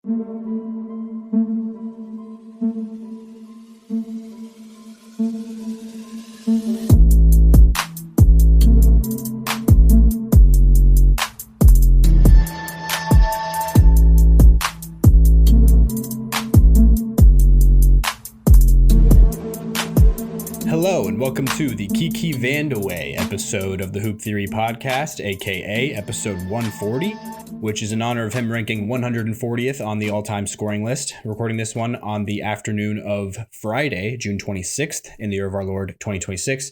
Hello and welcome to the Kiki Vandaway episode of the Hoop Theory podcast, aka episode 140, which is in honor of him ranking 140th on the all-time scoring list. Recording this one on the afternoon of Friday, June 26th, in the year of our Lord 2026.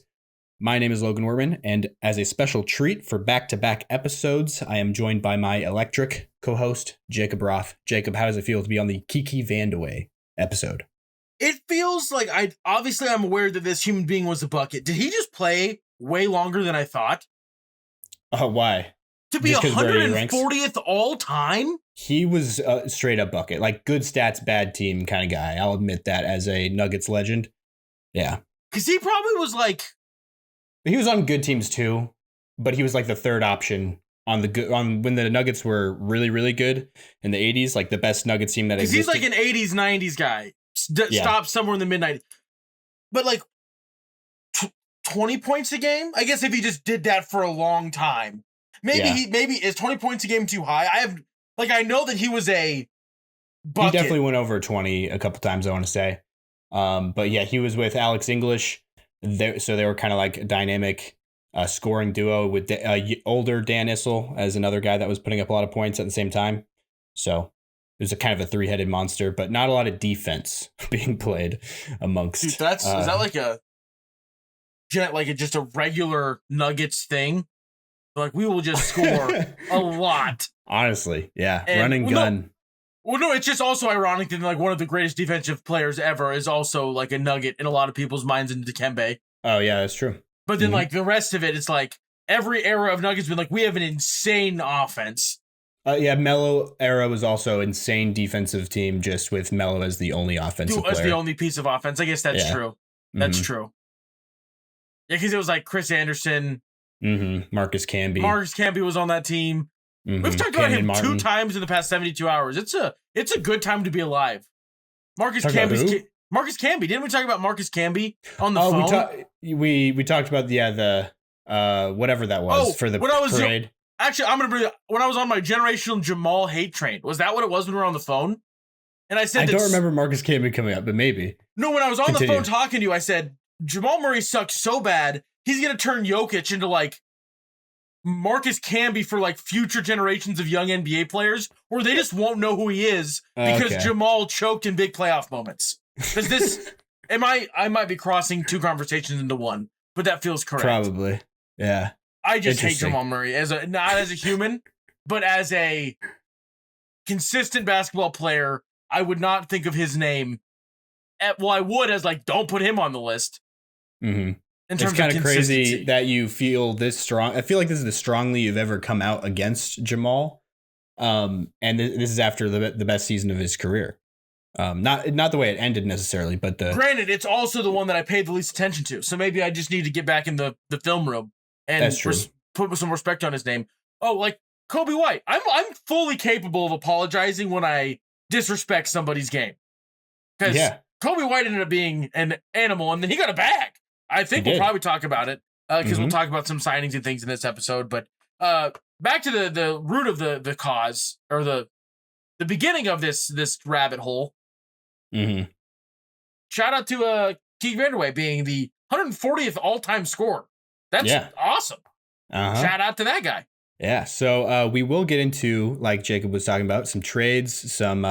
My name is Logan Werman, and as a special treat for back-to-back episodes, I am joined by my electric co-host, Jacob Roth. Jacob, how does it feel to be on the Kiki Vandaway episode? It feels like I'm aware that this human being was a bucket. Did he just play way longer than I thought? Why? To be 140th all time? He was a straight up bucket, like good stats, bad team kind of guy. I'll admit that as a Nuggets legend. Yeah. Because he probably was like... He was on good teams too, but he was like the third option on when the Nuggets were really, really good in the 80s, like the best Nuggets team that existed. Because he's like an 80s, 90s guy. Stopped somewhere in the mid-90s. But like 20 points a game? I guess if he just did that for a long time. Maybe is 20 points a game too high? I know that he was a bucket. He definitely went over 20 a couple times, I want to say. But yeah, he was with Alex English. So they were kind of like a dynamic scoring duo with older Dan Issel as another guy that was putting up a lot of points at the same time. So it was a kind of a three-headed monster, but not a lot of defense being played amongst. Dude, is that just a regular Nuggets thing? Like, we will just score a lot. Honestly, yeah. Run and gun. No, it's just also ironic that like one of the greatest defensive players ever is also like a Nugget in a lot of people's minds in Dikembe. Oh, yeah, that's true. But then like the rest of it, it's like every era of Nuggets been like, we have an insane offense. Yeah, Melo era was also insane defensive team, just with Melo as the only offensive player. As the only piece of offense. I guess that's true. That's true. Yeah, because it was like Chris Anderson. Marcus Camby. Marcus Camby was on that team. We've talked about him two times in the past 72 hours. It's a good time to be alive. Marcus Camby. Didn't we talk about Marcus Camby on the phone? We talked about the whatever that was for the parade. Actually, when I was on my generational Jamal hate train, was that what it was when we were on the phone? And I said, I don't remember Marcus Camby coming up, but maybe. No, when I was on the phone talking to you, I said, Jamal Murray sucks so bad, he's going to turn Jokic into like Marcus Camby for like future generations of young NBA players, or they just won't know who he is because Jamal choked in big playoff moments. Because this, I might be crossing two conversations into one, but that feels correct. Probably, yeah. I just hate Jamal Murray not as a human, but as a consistent basketball player. I would not think of his name. I would as like, don't put him on the list. It's kind of crazy that you feel this strong. I feel like this is the strongly you've ever come out against Jamal. And this is after the best season of his career. Not the way it ended necessarily, but granted, it's also the one that I paid the least attention to. So maybe I just need to get back in the film room and put some respect on his name. Oh, like Kobe White. I'm fully capable of apologizing when I disrespect somebody's game. Because Kobe White ended up being an animal, and then he got a bag. I think we'll probably talk about it because we'll talk about some signings and things in this episode. But back to the root of the cause, or the beginning of this rabbit hole. Shout out to Kiki Vandaway being the 140th all-time scorer. That's awesome. Shout out to that guy. Yeah. So we will get into, like Jacob was talking about, some trades, some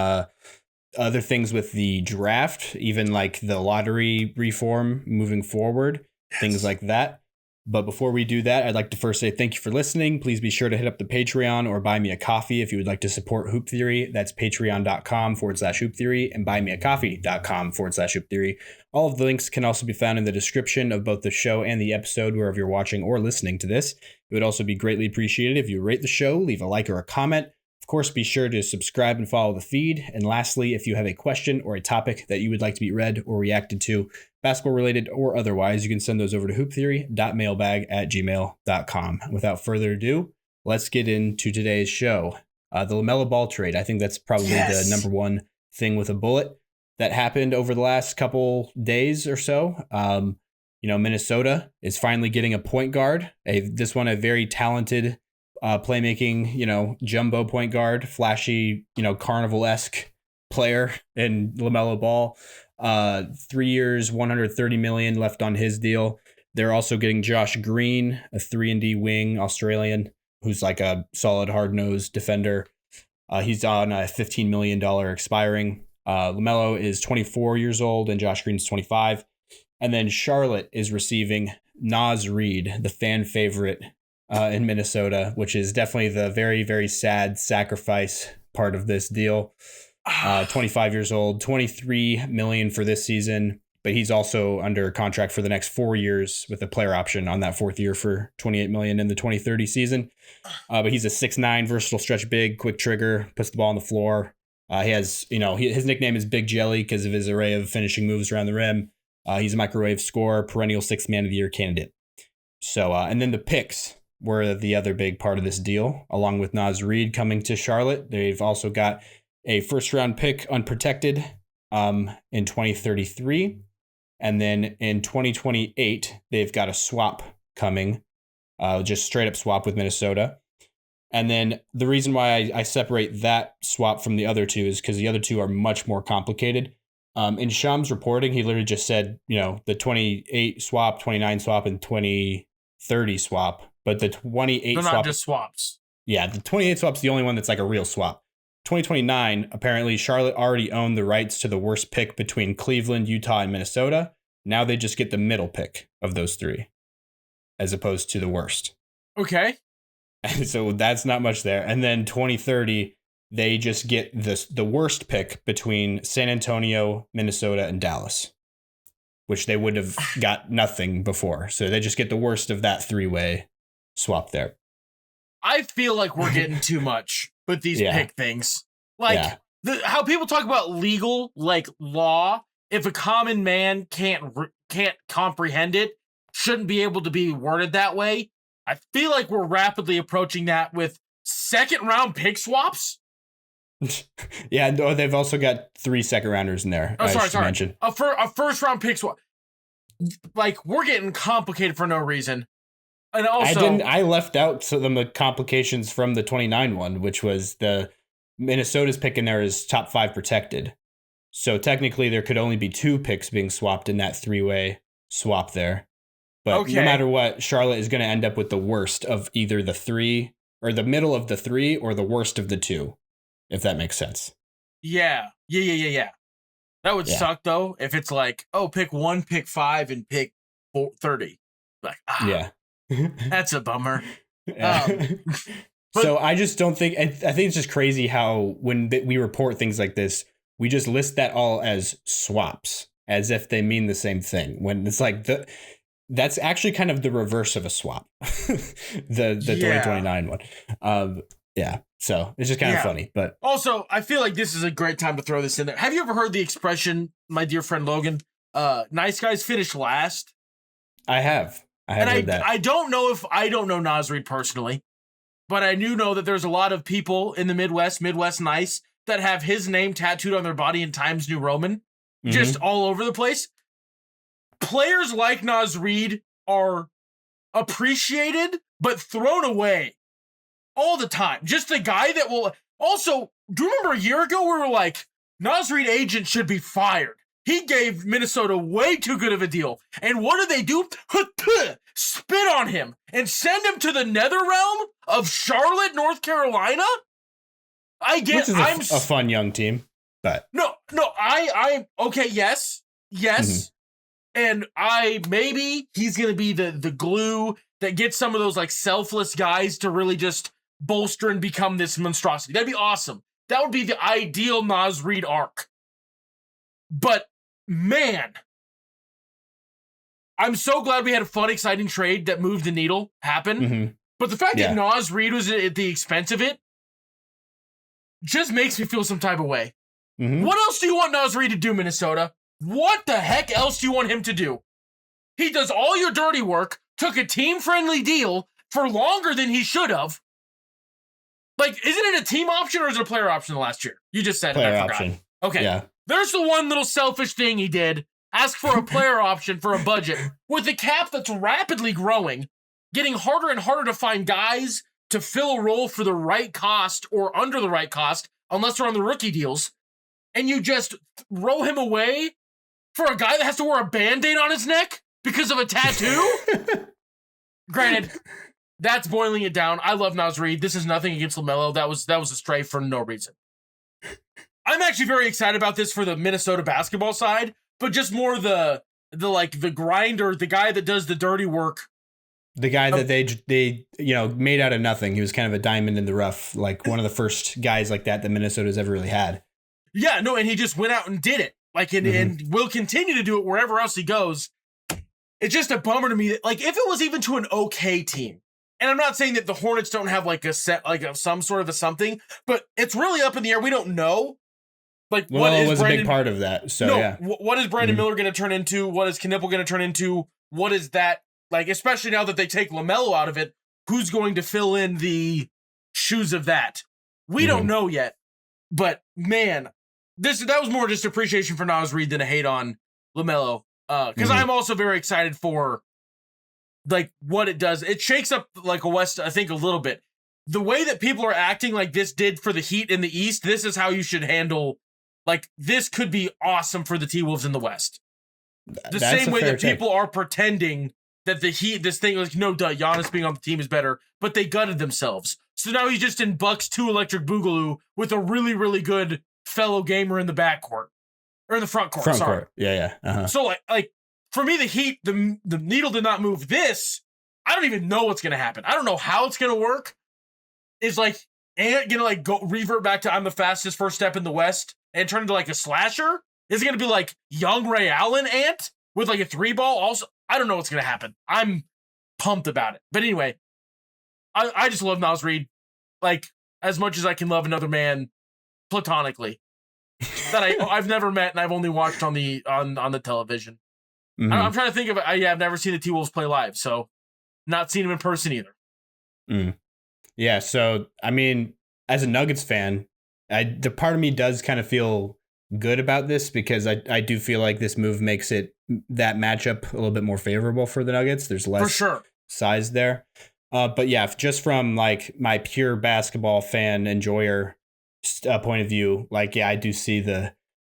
other things with the draft, even like the lottery reform moving forward, things like that. But before we do that, I'd like to first say thank you for listening. Please be sure to hit up the Patreon or buy me a coffee if you would like to support Hoop Theory. That's patreon.com/Hoop Theory and buymeacoffee.com/Hoop Theory. All of the links can also be found in the description of both the show and the episode, wherever you're watching or listening to this. It would also be greatly appreciated if you rate the show, leave a like or a comment. Of course, be sure to subscribe and follow the feed. And lastly, if you have a question or a topic that you would like to be read or reacted to, basketball related or otherwise, you can send those over to hooptheory.mailbag@gmail.com. Without further ado, let's get into today's show. The Lamelo Ball trade. I think that's probably the number one thing with a bullet that happened over the last couple days or so. Minnesota is finally getting a point guard. This one, a very talented playmaking, jumbo point guard, flashy, carnival-esque player in Lamelo Ball. 3 years, $130 million left on his deal. They're also getting Josh Green, a 3-and-D wing Australian, who's like a solid hard-nosed defender. He's on a $15 million expiring. Lamelo is 24 years old and Josh Green's 25. And then Charlotte is receiving Naz Reid, the fan favorite in Minnesota, which is definitely the very, very sad sacrifice part of this deal. 25 years old, $23 million for this season, but he's also under contract for the next 4 years with a player option on that fourth year for $28 million in the 2030 season. But he's a 6'9" versatile stretch big, quick trigger, puts the ball on the floor. He has, his nickname is Big Jelly because of his array of finishing moves around the rim. He's a microwave scorer, perennial sixth man of the year candidate. So, and then the picks were the other big part of this deal, along with Naz Reid coming to Charlotte. They've also got a first round pick unprotected in 2033. And then in 2028, they've got a swap coming, just straight up swap with Minnesota. And then the reason why I separate that swap from the other two is because the other two are much more complicated. In Sham's reporting, he literally just said, the 28 swap, 29 swap, and 2030 swap. But the 28 They're swap... not just swaps. Yeah, the 28 swap's the only one that's like a real swap. 2029, apparently Charlotte already owned the rights to the worst pick between Cleveland, Utah, and Minnesota. Now they just get the middle pick of those three, as opposed to the worst. Okay. And so that's not much there. And then 2030... they just get the worst pick between San Antonio, Minnesota, and Dallas, which they would have got nothing before. So they just get the worst of that three-way swap there. I feel like we're getting too much with these pick things. Like how people talk about legal, like law, if a common man can't comprehend it, shouldn't be able to be worded that way. I feel like we're rapidly approaching that with second round pick swaps. Yeah, no, they've also got 3 second rounders in there. Oh, sorry. A first round pick swap. Like, we're getting complicated for no reason. And also, I left out some of the complications from the 29 one, which was the Minnesota's pick in there is top 5 protected. So technically, there could only be 2 picks being swapped in that 3-way swap there. But no matter what, Charlotte is going to end up with the worst of either the 3 or the middle of the 3 or the worst of the 2. If that makes sense. Yeah. That would suck, though, if it's like, pick 1, pick 5, and pick 30. Like, that's a bummer. So I just don't think, I think it's just crazy how when we report things like this, we just list that all as swaps, as if they mean the same thing. When it's like, that's actually kind of the reverse of a swap. the 2029 one. Yeah, so it's just kind of funny. But also, I feel like this is a great time to throw this in there. Have you ever heard the expression, my dear friend Logan, nice guys finish last? I have heard that. I don't know Naz Reid personally, but I do know that there's a lot of people in the Midwest nice, that have his name tattooed on their body in Times New Roman, just all over the place. Players like Naz Reid are appreciated, but thrown away all the time. Just a guy that will... Also, do you remember a year ago we were like, Naz Reid agent should be fired. He gave Minnesota way too good of a deal. And what do? Spit on him and send him to the nether realm of Charlotte, North Carolina? Which is a fun young team, but... No, I okay, yes. And maybe he's going to be the glue that gets some of those like selfless guys to really just bolster and become this monstrosity. That'd be awesome. That would be the ideal Naz Reid arc. But man, I'm so glad we had a fun, exciting trade that moved the needle happen. But the fact that Naz Reid was at the expense of it just makes me feel some type of way. What else do you want Naz Reid to do, Minnesota? What the heck else do you want him to do? He does all your dirty work, took a team-friendly deal for longer than he should have. Like, isn't it a team option or is it a player option the last year? You just said player it. I forgot. option. Okay. Yeah. There's the one little selfish thing he did. Ask for a player option for a budget. With the cap that's rapidly growing, getting harder and harder to find guys to fill a role for the right cost or under the right cost, unless they're on the rookie deals, and you just throw him away for a guy that has to wear a Band-Aid on his neck because of a tattoo? Granted, that's boiling it down. I love Naz Reid. This is nothing against Lamelo. That was a stray for no reason. I'm actually very excited about this for the Minnesota basketball side, but just more the grinder, the guy that does the dirty work. The guy that they made out of nothing. He was kind of a diamond in the rough, like one of the first guys like that Minnesota's ever really had. Yeah, no, and he just went out and did it. Like, and will continue to do it wherever else he goes. It's just a bummer to me that, like, if it was even to an okay team, and I'm not saying that the Hornets don't have like a set, like some sort of a something, but it's really up in the air. We don't know. Like, well, it was a big part of that. So, yeah. What is Brandon Miller going to turn into? What is Knipple going to turn into? What is that? Like, especially now that they take LaMelo out of it, who's going to fill in the shoes of that? We don't know yet. But, man, that was more just appreciation for Naz Reid than a hate on LaMelo. Because I'm also very excited for, like, what it does. It shakes up, like, a West, I think, a little bit. The way that people are acting like this did for the Heat in the East, this is how you should handle. Like, this could be awesome for the T-Wolves in the West. The same way that people are pretending that the Heat, this thing, like, no, duh, Giannis being on the team is better, but they gutted themselves. So now he's just in Bucks 2 Electric Boogaloo with a really, really good fellow gamer in the backcourt. Or in the front court, court. Yeah. Uh-huh. So, like, for me, the Heat, the needle did not move. This, I don't even know what's going to happen. I don't know how it's going to work. Is, like, Ant going to, like, go revert back to I'm the fastest first step in the West and turn into, like, a slasher? Is it going to be, like, young Ray Allen Ant with, like, a 3-ball? Also, I don't know what's going to happen. I'm pumped about it. But anyway, I just love Naz Reid, like, as much as I can love another man platonically that I've never met and I've only watched on the television. I'm trying to think of it. I've never seen the T-Wolves play live, so not seen him in person either. Yeah, so, I mean, as a Nuggets fan, the part of me does kind of feel good about this because I do feel like this move makes that matchup a little bit more favorable for the Nuggets. There's less size there. But yeah, just from like my pure basketball fan enjoyer point of view, like, yeah, I do see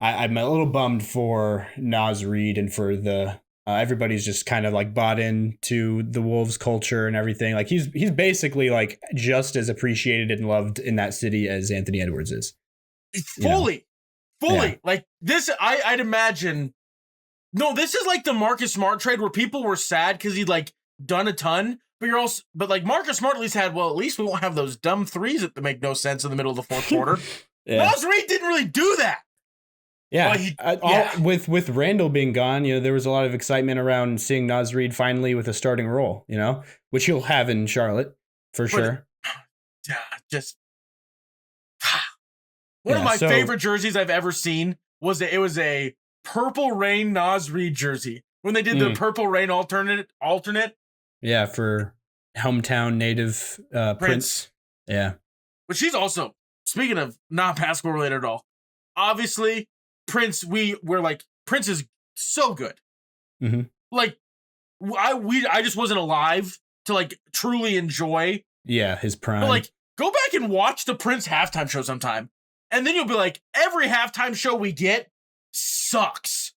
I'm a little bummed for Naz Reid and for the everybody's just kind of like bought into the Wolves culture and everything. Like he's basically like just as appreciated and loved in that city as Anthony Edwards is. Fully. Yeah. Like this, I'd imagine. No, this is like the Marcus Smart trade where people were sad because he'd like done a ton, but like Marcus Smart at least we won't have those dumb threes that make no sense in the middle of the fourth quarter. Naz Reid didn't really do that. Yeah, with Randall being gone, there was a lot of excitement around seeing Naz Reid finally with a starting role, which he'll have in Charlotte for sure. Just one of my favorite jerseys I've ever seen was a Purple Rain Naz Reid jersey when they did the Purple Rain alternate. Yeah, for hometown native Prince. Yeah, but she's also, speaking of not basketball related at all, obviously. Prince, we're like, Prince is so good. Like, I just wasn't alive to like truly enjoy. Yeah, his prime. But like, go back and watch the Prince halftime show sometime, and then you'll be like, every halftime show we get sucks.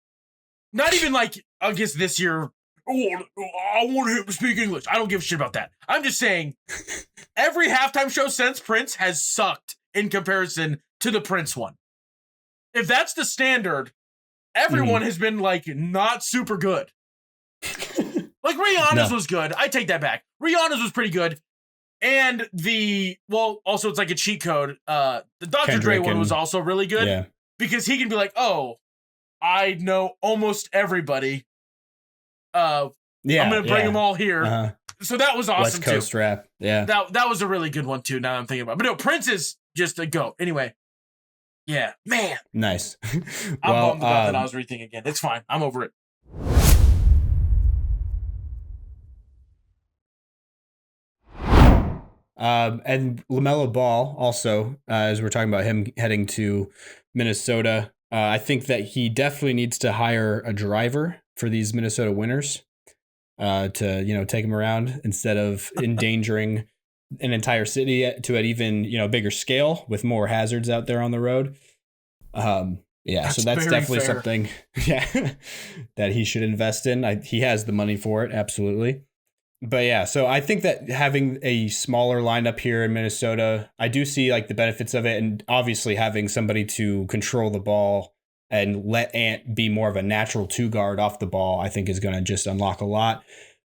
Not even like, I guess this year. Oh, I want him to speak English. I don't give a shit about that. I'm just saying, every halftime show since Prince has sucked in comparison to the Prince one. If that's the standard, everyone has been like not super good. Like Rihanna's was good. I take that back. Rihanna's was pretty good. And also it's like a cheat code. The Dr. Dre one was also really good. Yeah. Because he can be like, oh, I know almost everybody. I'm gonna bring them all here. Uh-huh. So that was awesome. West Coast too. Rap. Yeah. That was a really good one too, now that I'm thinking about it. But no, Prince is just a goat. Anyway. Yeah, man. Nice. I'm bummed about the Naz Reid thing again. It's fine. I'm over it. And LaMelo Ball also, as we're talking about him heading to Minnesota, I think that he definitely needs to hire a driver for these Minnesota Winners to, take him around instead of endangering an entire city to an even, bigger scale with more hazards out there on the road. Yeah, so that's definitely fair. something, yeah, that he should invest in. He has the money for it, absolutely. But yeah, so I think that having a smaller lineup here in Minnesota, I do see like the benefits of it, and obviously having somebody to control the ball and let Ant be more of a natural two guard off the ball, I think is going to just unlock a lot.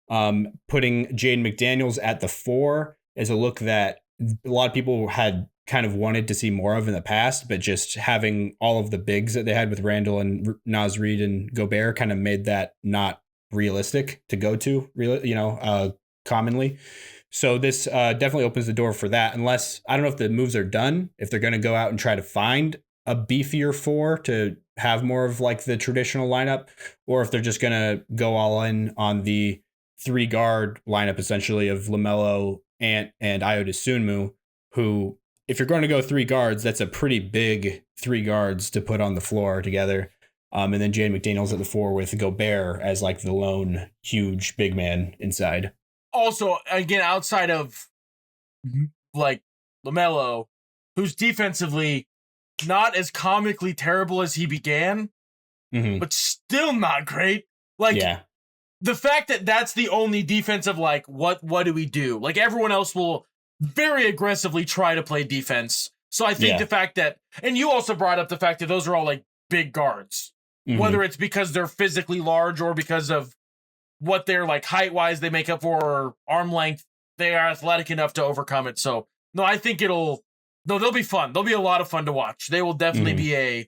Putting Jaden McDaniels at the 4 is a look that a lot of people had kind of wanted to see more of in the past, but just having all of the bigs that they had with Randall and Naz Reid and Gobert kind of made that not realistic to go to, commonly. So this definitely opens the door for that, unless I don't know if the moves are done, if they're going to go out and try to find a beefier 4 to have more of like the traditional lineup, or if they're just going to go all in on the 3 guard lineup, essentially of LaMelo, Ant, and Ayo Dosunmu, who, if you're going to go 3 guards, that's a pretty big 3 guards to put on the floor together. And then Jaden McDaniels at the 4 with Gobert as like the lone huge big man inside. Also, again, outside of like LaMelo, who's defensively not as comically terrible as he began, but still not great. Like, yeah. The fact that that's the only defensive, like, what do we do? Like, everyone else will very aggressively try to play defense. So I think the fact that, and you also brought up the fact that those are all like big guards, whether it's because they're physically large or because of what they're like height wise they make up for, or arm length, they are athletic enough to overcome it. So no, I think they'll be fun. They'll be a lot of fun to watch. They will definitely be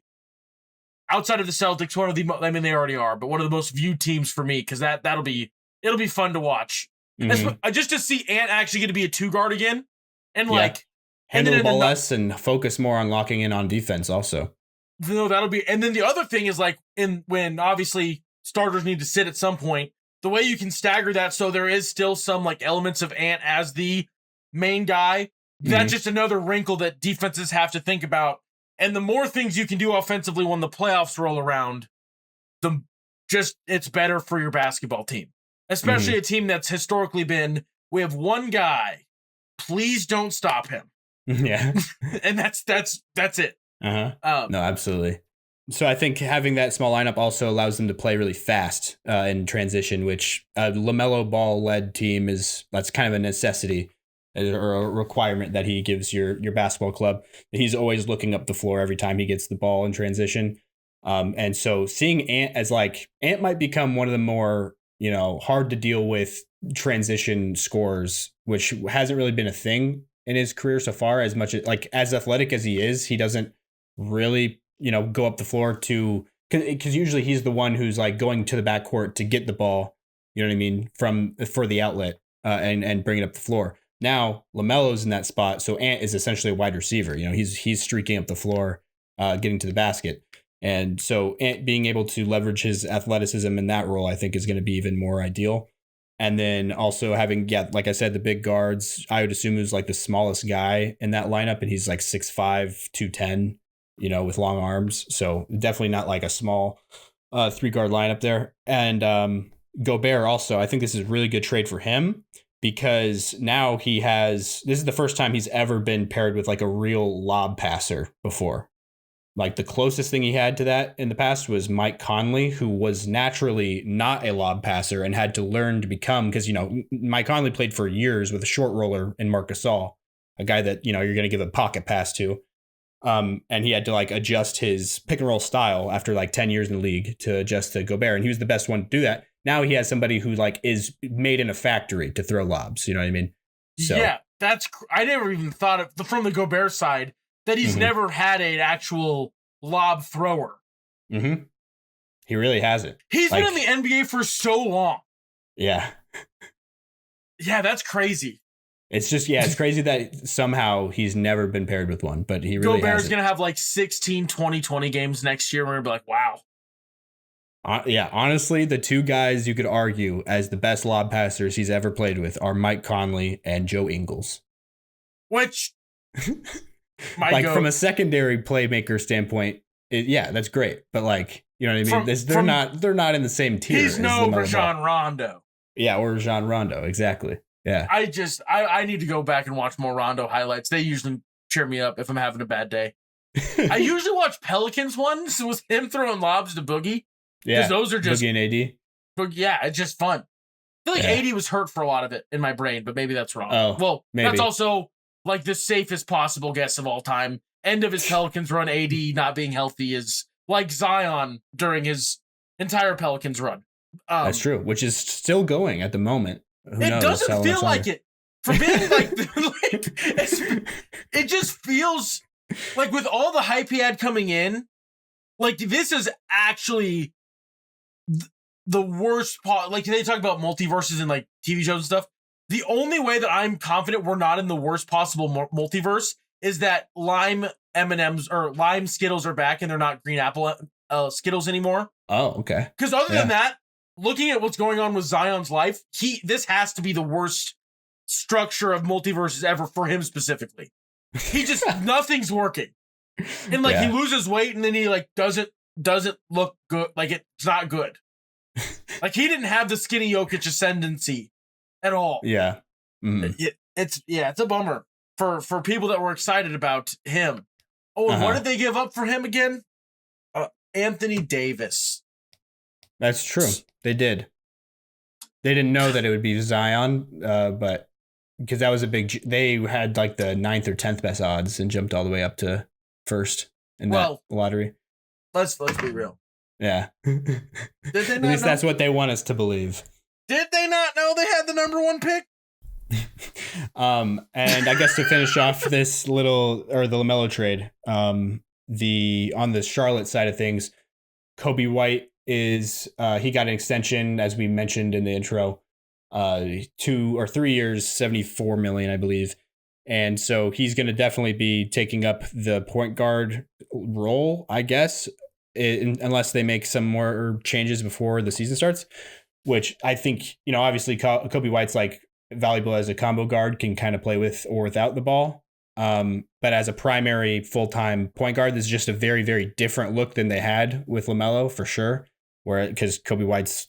outside of the Celtics, one of the, I mean, they already are, but one of the most viewed teams for me, because it'll be fun to watch. Just to see Ant actually get to be a 2 guard again, and like handle the ball less and focus more on locking in on defense also. No, that'll be, and then the other thing is like when obviously starters need to sit at some point, the way you can stagger that so there is still some like elements of Ant as the main guy, that's just another wrinkle that defenses have to think about. And the more things you can do offensively when the playoffs roll around, it's better for your basketball team. Especially a team that's historically been, we have one guy, please don't stop him. Yeah. And that's it. No, absolutely. So I think having that small lineup also allows them to play really fast in transition, which LaMelo Ball led team that's kind of a necessity or a requirement that he gives your basketball club. He's always looking up the floor every time he gets the ball in transition. And so seeing Ant might become one of the more, hard to deal with transition scores, which hasn't really been a thing in his career so far. As much as athletic as he is, he doesn't really, go up the floor because usually he's the one who's like going to the backcourt to get the ball, you know what I mean, for the outlet and bring it up the floor. Now LaMelo's in that spot, so Ant is essentially a wide receiver. He's streaking up the floor, getting to the basket, and so Ant being able to leverage his athleticism in that role, I think, is going to be even more ideal. And then also having, like I said, the big guards. I would assume who's like the smallest guy in that lineup, and he's like 6'5", 210, with long arms. So definitely not like a small 3-guard lineup there. And Gobert also, I think this is a really good trade for him, because now this is the first time he's ever been paired with like a real lob passer before. Like the closest thing he had to that in the past was Mike Conley, who was naturally not a lob passer and had to learn to become, because, Mike Conley played for years with a short roller in Marc Gasol, a guy that, you're going to give a pocket pass to. And he had to like adjust his pick and roll style after like 10 years in the league to adjust to Gobert. And he was the best one to do that. Now he has somebody who like is made in a factory to throw lobs. You know what I mean? So, yeah, I never even thought of from the Gobert side that he's never had an actual lob thrower. He really hasn't. He's been in the NBA for so long. Yeah. Yeah, that's crazy. It's just, it's crazy that somehow he's never been paired with one, but he really Gobert's going to have like 16, 20 games next year. We're going to be like, wow. Honestly, the 2 guys you could argue as the best lob passers he's ever played with are Mike Conley and Joe Ingles. which like from a secondary playmaker standpoint, that's great. But like, you know what I mean? They're not in the same tier. He's no Rajon Rondo. Yeah, or Rajon Rondo, exactly. Yeah. I need to go back and watch more Rondo highlights. They usually cheer me up if I'm having a bad day. I usually watch Pelicans ones with him throwing lobs to Boogie. Yeah, those are just Boogie and AD. But yeah, it's just fun. I feel like AD was hurt for a lot of it in my brain, but maybe that's wrong. Oh, well, maybe. That's also like the safest possible guess of all time. End of his Pelicans run, AD not being healthy is like Zion during his entire Pelicans run. That's true, which is still going at the moment. Who knows? It doesn't feel like it. For being like it just feels like with all the hype he had coming in, like this is actually the worst part. Like they talk about multiverses and like TV shows and stuff. The only way that I'm confident we're not in the worst possible multiverse is that lime M&Ms or lime Skittles are back and they're not green apple Skittles anymore. Oh, okay. Because other than that, looking at what's going on with Zion's life, this has to be the worst structure of multiverses ever for him specifically. He just nothing's working. And like he loses weight and then he like doesn't look good. Like it's not good. Like he didn't have the skinny Jokic ascendancy at all. Yeah. Mm-hmm. It's a bummer for people that were excited about him. Oh, and what did they give up for him again? Anthony Davis. That's true. They did. They didn't know that it would be Zion, but because that was a big. They had like the 9th or 10th best odds and jumped all the way up to first in that lottery. Let's be real. Yeah. Did they not At least that's what they want us to believe. Did they not know they had the number 1 pick? And I guess to finish off this the Lamelo trade, on the Charlotte side of things, Kobe White is he got an extension, as we mentioned in the intro, 2 or 3 years, $74 million, I believe. And so he's going to definitely be taking up the point guard role, I guess, unless they make some more changes before the season starts, which I think, obviously Kobe White's like valuable as a combo guard, can kind of play with or without the ball. But as a primary full-time point guard, this is just a very, very different look than they had with LaMelo for sure. Because Kobe White's,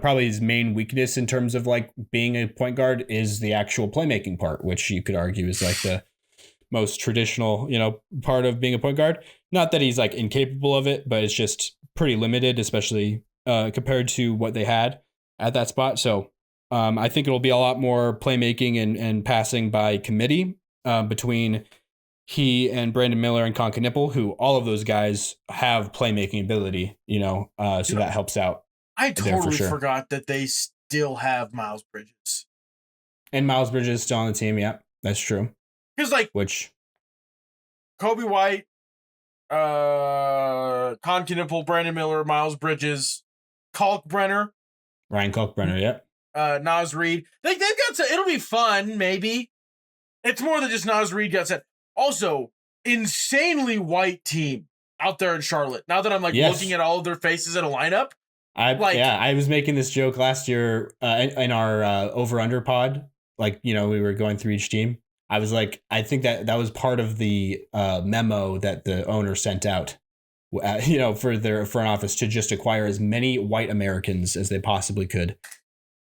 probably his main weakness in terms of like being a point guard is the actual playmaking part, which you could argue is like the most traditional, part of being a point guard. Not that he's like incapable of it, but it's just pretty limited, especially compared to what they had at that spot. So I think it'll be a lot more playmaking and passing by committee between he and Brandon Miller and Conca Nipple, who all of those guys have playmaking ability, so that helps out. I totally forgot that they still have Miles Bridges. And Miles Bridges is still on the team, yeah, that's true. Because Kobe White, Conca Nipple, Brandon Miller, Miles Bridges, Kalkbrenner. Ryan Kalkbrenner, yeah. Naz Reid. They've got it'll be fun, maybe. It's more than just Naz Reid got set. Also, insanely white team out there in Charlotte. Now that I'm looking at all of their faces in a lineup. I was making this joke last year in our over-under pod. We were going through each team. I was like, I think that was part of the memo that the owner sent out, for their front office to just acquire as many white Americans as they possibly could.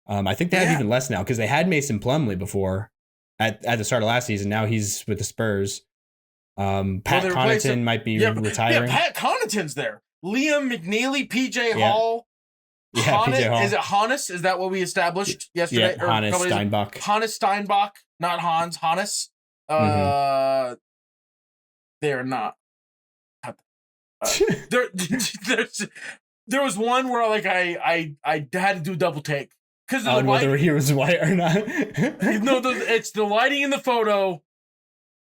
I think they have even less now because they had Mason Plumlee before at the start of last season. Now he's with the Spurs. Pat Connaughton might be retiring. Yeah, Pat Connaughton's there. Liam McNeely, PJ Hall. Yeah, PJ Hall. Is it Hannes? Is that what we established yesterday? Yeah, Hannes Steinbach. Hannes Steinbach, not Hans. Hannes. They're not. There was one where I had to do a double take. On whether he was white or not. No, it's the lighting in the photo,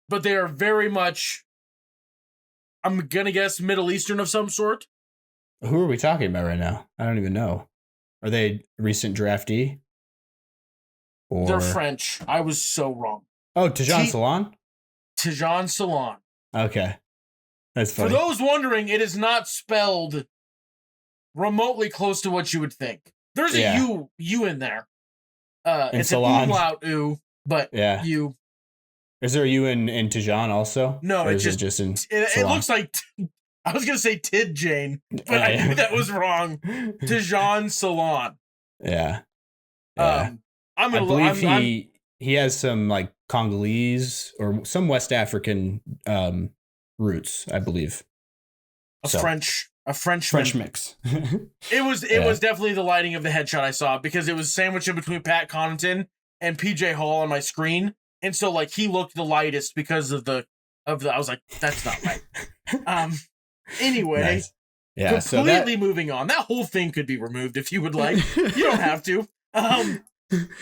but they are very much, I'm going to guess, Middle Eastern of some sort. Who are we talking about right now? I don't even know. Are they recent draftee? Or... They're French. I was so wrong. Oh, Tajon Salon? Tajon Salon. Okay. That's funny. For those wondering, it is not spelled remotely close to what you would think. There's a U in there. It's an umlaut U, but U. Is there you and Tijan also? No, or it's is just in it looks like I was gonna say Tid Jane, but I knew that was wrong. Tijan Salon. Yeah. Yeah. I'm I gonna. believe he has some like Congolese or some West African roots, I believe. A Frenchman. French mix. It was definitely the lighting of the headshot I saw, because it was sandwiched in between Pat Connaughton and PJ Hall on my screen, and so like he looked the lightest because of the I was like, that's not right. Anyway, nice. Yeah, completely moving on. That whole thing could be removed if you would like. You don't have to.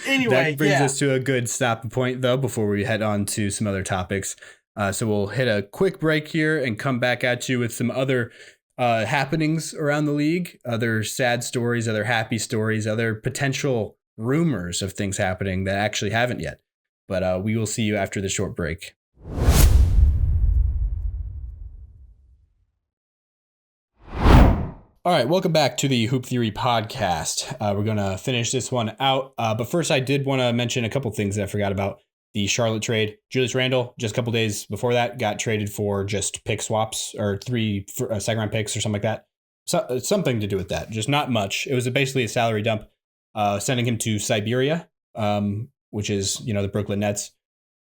Anyway, that brings us to a good stopping point, though, before we head on to some other topics. So we'll hit a quick break here and come back at you with some other happenings around the league, other sad stories, other happy stories, other potential rumors of things happening that actually haven't yet. But we will see you after the short break. All right, welcome back to the Hoop Theory podcast. We're going to finish this one out. But first, I did want to mention a couple things that I forgot about. The Charlotte trade. Julius Randle, just a couple days before that, got traded for just pick swaps or 3 second-round picks or something like that. So, something to do with that. Just not much. It was basically a salary dump, sending him to Siberia, which is, the Brooklyn Nets.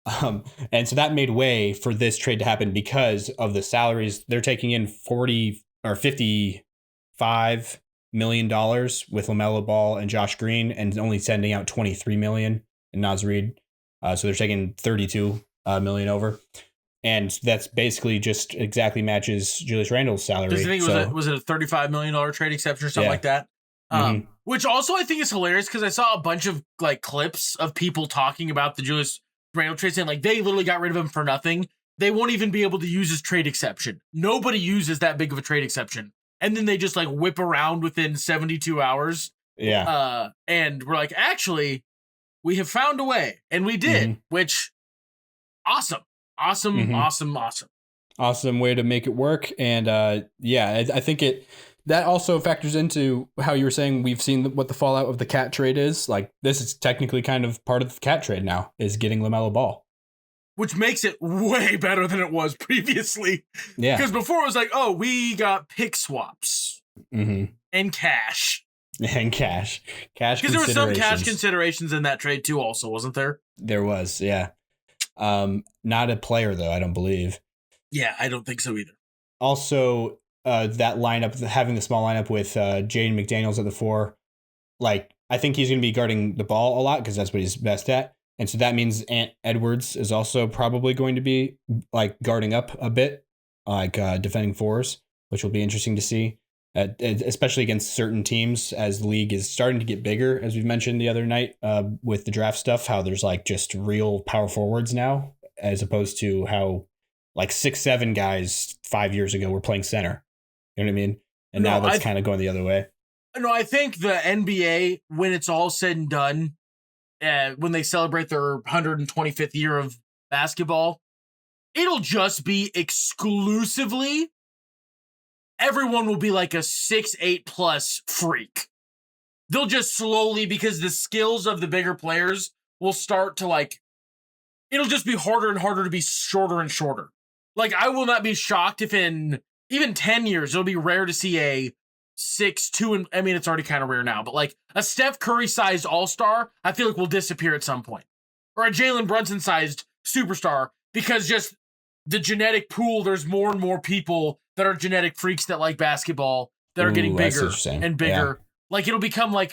And so that made way for this trade to happen because of the salaries. They're taking in $55 million with LaMelo Ball and Josh Green, and only sending out $23 million in Naz Reid. So they're taking $32 million over, and that's basically just exactly matches Julius Randle's salary. Does you think was it a $35 million trade exception or something like that? Which also I think is hilarious, because I saw a bunch of like clips of people talking about the Julius Randle trade, saying like they literally got rid of him for nothing. They won't even be able to use his trade exception. Nobody uses that big of a trade exception. And then they just like whip around within 72 hours. Yeah. And we're like, actually, we have found a way. And we did, which awesome way to make it work. And I think that also factors into how you were saying we've seen what the fallout of the Cat trade is. Like, this is technically kind of part of the Cat trade now, is getting LaMelo Ball. Which makes it way better than it was previously. Yeah. Because before it was like, oh, we got pick swaps and cash. And cash. Because there were some cash considerations in that trade too also, wasn't there? There was, yeah. Not a player, though, I don't believe. Yeah, I don't think so either. Also, that lineup, having the small lineup with Jaden McDaniels at the 4, like, I think he's going to be guarding the ball a lot because that's what he's best at. And so that means Ant Edwards is also probably going to be like guarding up a bit, like defending 4s, which will be interesting to see, especially against certain teams as the league is starting to get bigger, as we've mentioned the other night with the draft stuff, how there's like just real power forwards now, as opposed to how like 6'7" guys 5 years ago were playing center. You know what I mean? And now that's kind of going the other way. No, I think the NBA, when it's all said and done, when they celebrate their 125th year of basketball, it'll just be exclusively, everyone will be like a 6'8 plus freak. They'll just slowly, because the skills of the bigger players will start to like, it'll just be harder and harder to be shorter and shorter. Like, I will not be shocked if in even 10 years, it'll be rare to see a 6'2", and I mean, it's already kind of rare now, but like a Steph Curry sized all-star, I feel like will disappear at some point. Or a Jalen Brunson sized superstar, because just the genetic pool, there's more and more people that are genetic freaks that like basketball that are getting bigger and bigger. Yeah. Like, it'll become like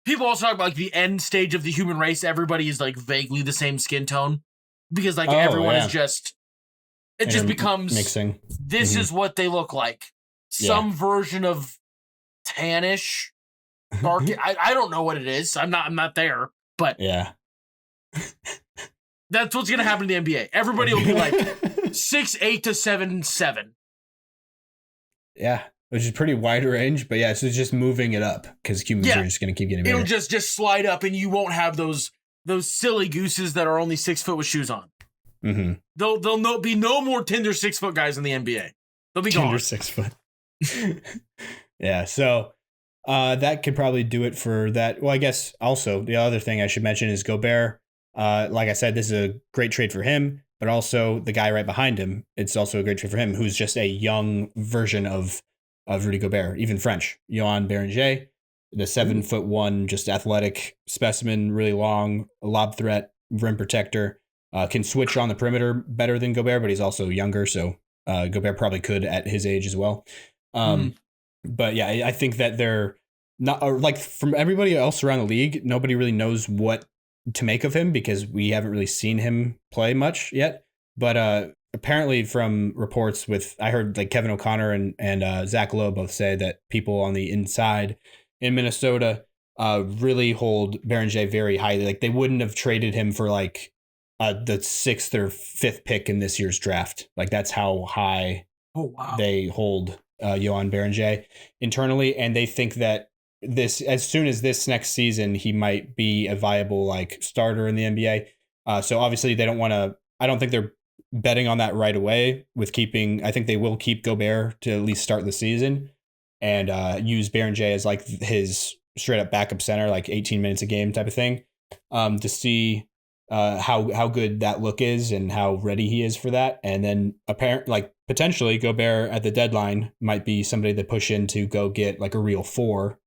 people also talk about like the end stage of the human race. Everybody is like vaguely the same skin tone, because like everyone is just, it just becomes mixing. This is what they look like. Some version of tannish, dark. I don't know what it is. I'm not there, but yeah, that's what's gonna happen to the NBA. Everybody will be like 6'8" to 7'7". Yeah, which is pretty wide range, but yeah, so it's just moving it up because humans are just gonna keep getting bigger. It'll just slide up, and you won't have those silly gooses that are only 6 foot with shoes on. There'll be no more Tinder 6 foot guys in the NBA. They'll be Tinder gone. 6 foot. Yeah, so that could probably do it for that. Well, I guess also the other thing I should mention is Gobert Like I said, this is a great trade for him, but also the guy right behind him. It's also a great trade for him, who's just a young version of Rudy Gobert, even French. Yohan Beringer, the 7'1", just athletic specimen, really long, lob threat, rim protector, can switch on the perimeter better than Gobert, but he's also younger, so Gobert probably could at his age as well. But yeah, I think that they're not like from everybody else around the league, nobody really knows what to make of him because we haven't really seen him play much yet. But apparently from reports I heard like Kevin O'Connor and Zach Lowe both say that people on the inside in Minnesota really hold Beringer very highly. Like they wouldn't have traded him for like the 6th or 5th pick in this year's draft. Like that's how high they hold Yohan Beringer internally. And they think that as soon as this next season, he might be a viable like starter in the NBA. So obviously they don't want to, I don't think they're betting on that right away with I think they will keep Gobert to at least start the season and use Beringer as like his straight up backup center, like 18 minutes a game type of thing, to see how good that look is and how ready he is for that. And then potentially Gobert at the deadline might be somebody to push in to go get like a real 4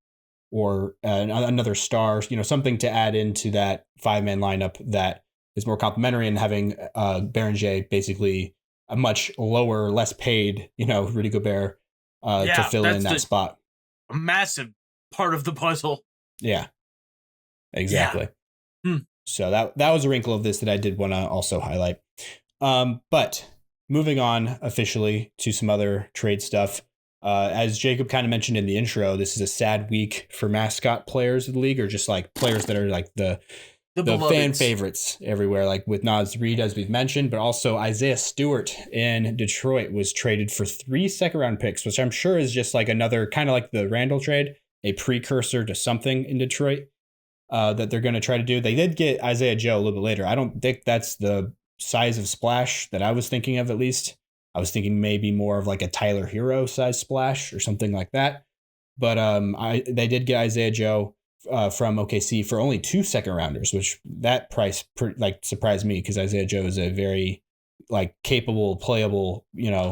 or another star, something to add into that 5-man lineup that is more complimentary, and having Beringer basically a much lower, less paid, Rudy Gobert to fill in that spot. A massive part of the puzzle. Yeah, exactly. Yeah. So that was a wrinkle of this that I did want to also highlight. But moving on officially to some other trade stuff. As Jacob kind of mentioned in the intro, this is a sad week for mascot players of the league, or just like players that are like the fan favorites everywhere, like with Naz Reid, as we've mentioned, but also Isaiah Stewart in Detroit was traded for 3 second-round picks, which I'm sure is just like another kind of like the Randall trade, a precursor to something in Detroit that they're going to try to do. They did get Isaiah Joe a little bit later. I don't think that's the size of splash that I was thinking of, at least. I was thinking maybe more of like a Tyler Hero size splash or something like that. But they did get Isaiah Joe from OKC for only 2 second-rounders, which that price surprised me because Isaiah Joe is a very like capable, playable,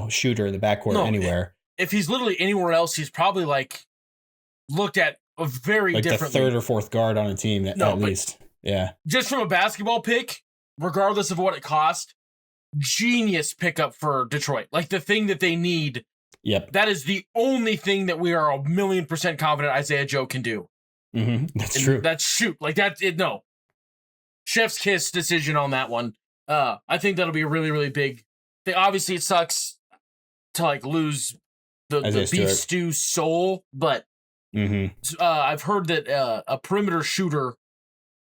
shooter in the backcourt anywhere. If he's literally anywhere else, he's probably like looked at a very like differently. The 3rd or 4th guard on a team at least. Yeah. Just from a basketball pick, regardless of what it cost, genius pickup for Detroit. Like the thing that they need. Yep. That is the only thing that we are 1,000,000% confident Isaiah Joe can do. That's true. That's shoot. Like that. No. Chef's kiss decision on that one. I think that'll be a really, really big thing. Obviously, it sucks to like lose the beef stew soul, but I've heard that a perimeter shooter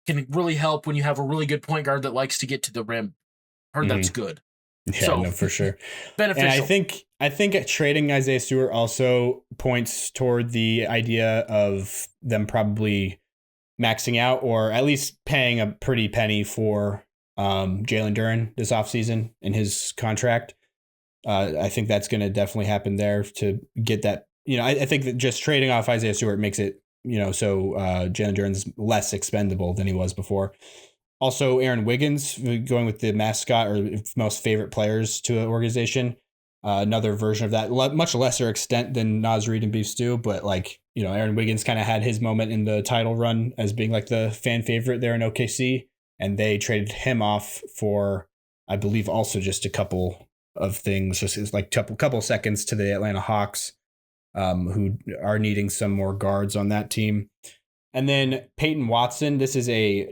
can really help when you have a really good point guard that likes to get to the rim. Heard that's good. Yeah, so, no, for sure. Beneficial. And I think trading Isaiah Stewart also points toward the idea of them probably maxing out or at least paying a pretty penny for Jalen Duren this offseason in his contract. I think that's going to definitely happen there to get that. I think that just trading off Isaiah Stewart makes it, so Jalen Duren's less expendable than he was before. Also, Aaron Wiggins going with the mascot or most favorite players to an organization. Another version of that, much lesser extent than Naz Reid and Beef Stew, but Aaron Wiggins kind of had his moment in the title run as being like the fan favorite there in OKC, and they traded him off for, I believe, also just a couple of things, just like couple seconds to the Atlanta Hawks, who are needing some more guards on that team. And then Peyton Watson, this is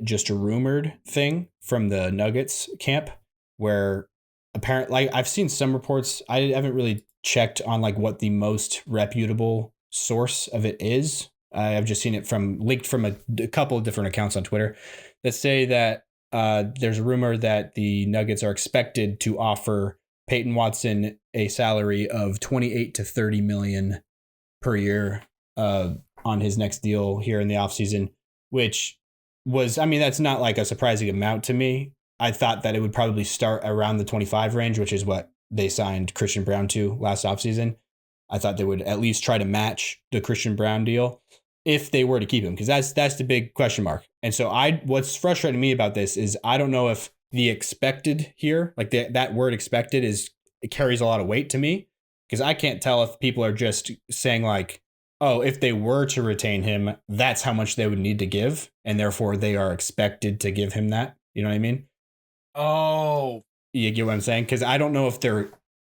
just a rumored thing from the Nuggets camp where apparently I've seen some reports. I haven't really checked on like what the most reputable source of it is. I've just seen it leaked from a couple of different accounts on Twitter that say that there's a rumor that the Nuggets are expected to offer Peyton Watson a salary of 28 to 30 million per year on his next deal here in the offseason, which was, that's not like a surprising amount to me. I thought that it would probably start around the 25 range, which is what they signed Christian Braun to last offseason. I thought they would at least try to match the Christian Braun deal if they were to keep him, because that's the big question mark. And so what's frustrating me about this is I don't know if the expected here, like that word expected it carries a lot of weight to me, because I can't tell if people are just saying like, oh, if they were to retain him, that's how much they would need to give, and therefore they are expected to give him that. You know what I mean? Oh, You get what I'm saying? Because I don't know if they're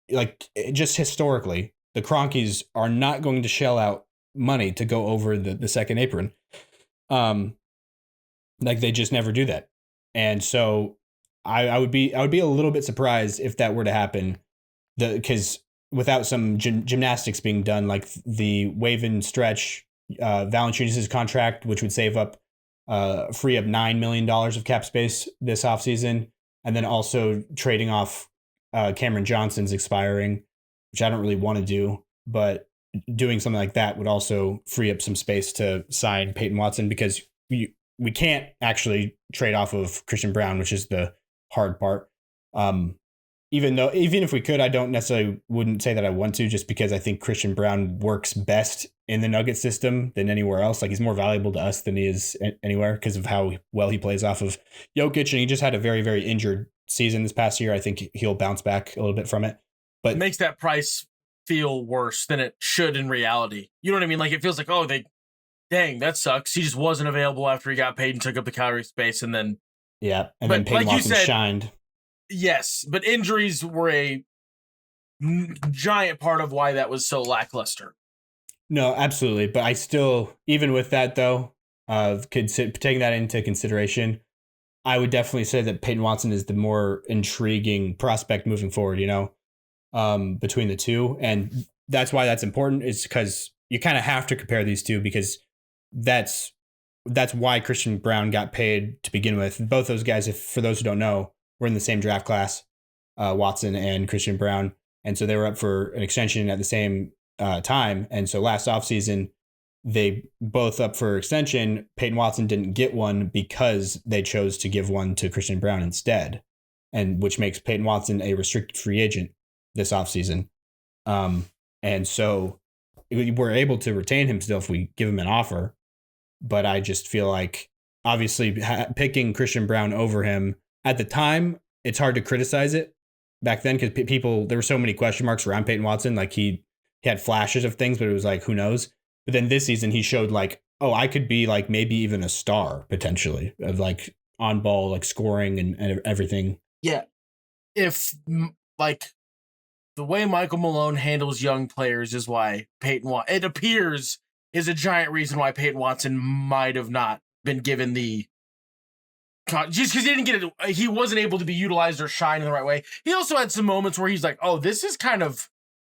like, just historically, the Cronkies are not going to shell out money to go over the second apron. Like they just never do that. And so I would be a little bit surprised if that were to happen. Because without some gymnastics being done, like the waive and stretch Valanciunas' contract, which would free up $9 million of cap space this offseason, and then also trading off Cameron Johnson's expiring, which I don't really want to do, but doing something like that would also free up some space to sign Peyton Watson, because we can't actually trade off of Christian Braun, which is the hard part. Even if we could, I don't necessarily wouldn't say that I want to, just because I think Christian Braun works best in the Nugget system than anywhere else. Like he's more valuable to us than he is anywhere because of how well he plays off of Jokic. And he just had a very, very injured season this past year. I think he'll bounce back a little bit from it. But it makes that price feel worse than it should in reality. You know what I mean? Like it feels like, oh, dang, that sucks. He just wasn't available after he got paid and took up the calorie space. And then, then Peyton Watson shined. Yes, but injuries were a giant part of why that was so lackluster. No, absolutely. But I still, even with that though, taking that into consideration, I would definitely say that Peyton Watson is the more intriguing prospect moving forward, between the two. And that's why that's important, is because you kind of have to compare these two, because that's why Christian Braun got paid to begin with. Both those guys, for those who don't know, were in the same draft class, Watson and Christian Braun. And so they were up for an extension at the same time. And so last offseason, they both up for extension. Peyton Watson didn't get one because they chose to give one to Christian Braun instead, and which makes Peyton Watson a restricted free agent this offseason. And so we're able to retain him still if we give him an offer. But I just feel like, obviously, picking Christian Braun over him at the time, it's hard to criticize it back then, because there were so many question marks around Peyton Watson. Like he had flashes of things, but it was like, who knows? But then this season he showed like, oh, I could be like maybe even a star potentially of like on ball, like scoring and everything. Yeah. If like the way Michael Malone handles young players is why it appears is a giant reason why Peyton Watson might have not been given the, just because he didn't get it, he wasn't able to be utilized or shine in the right way. He also had some moments where he's like, oh, this is kind of,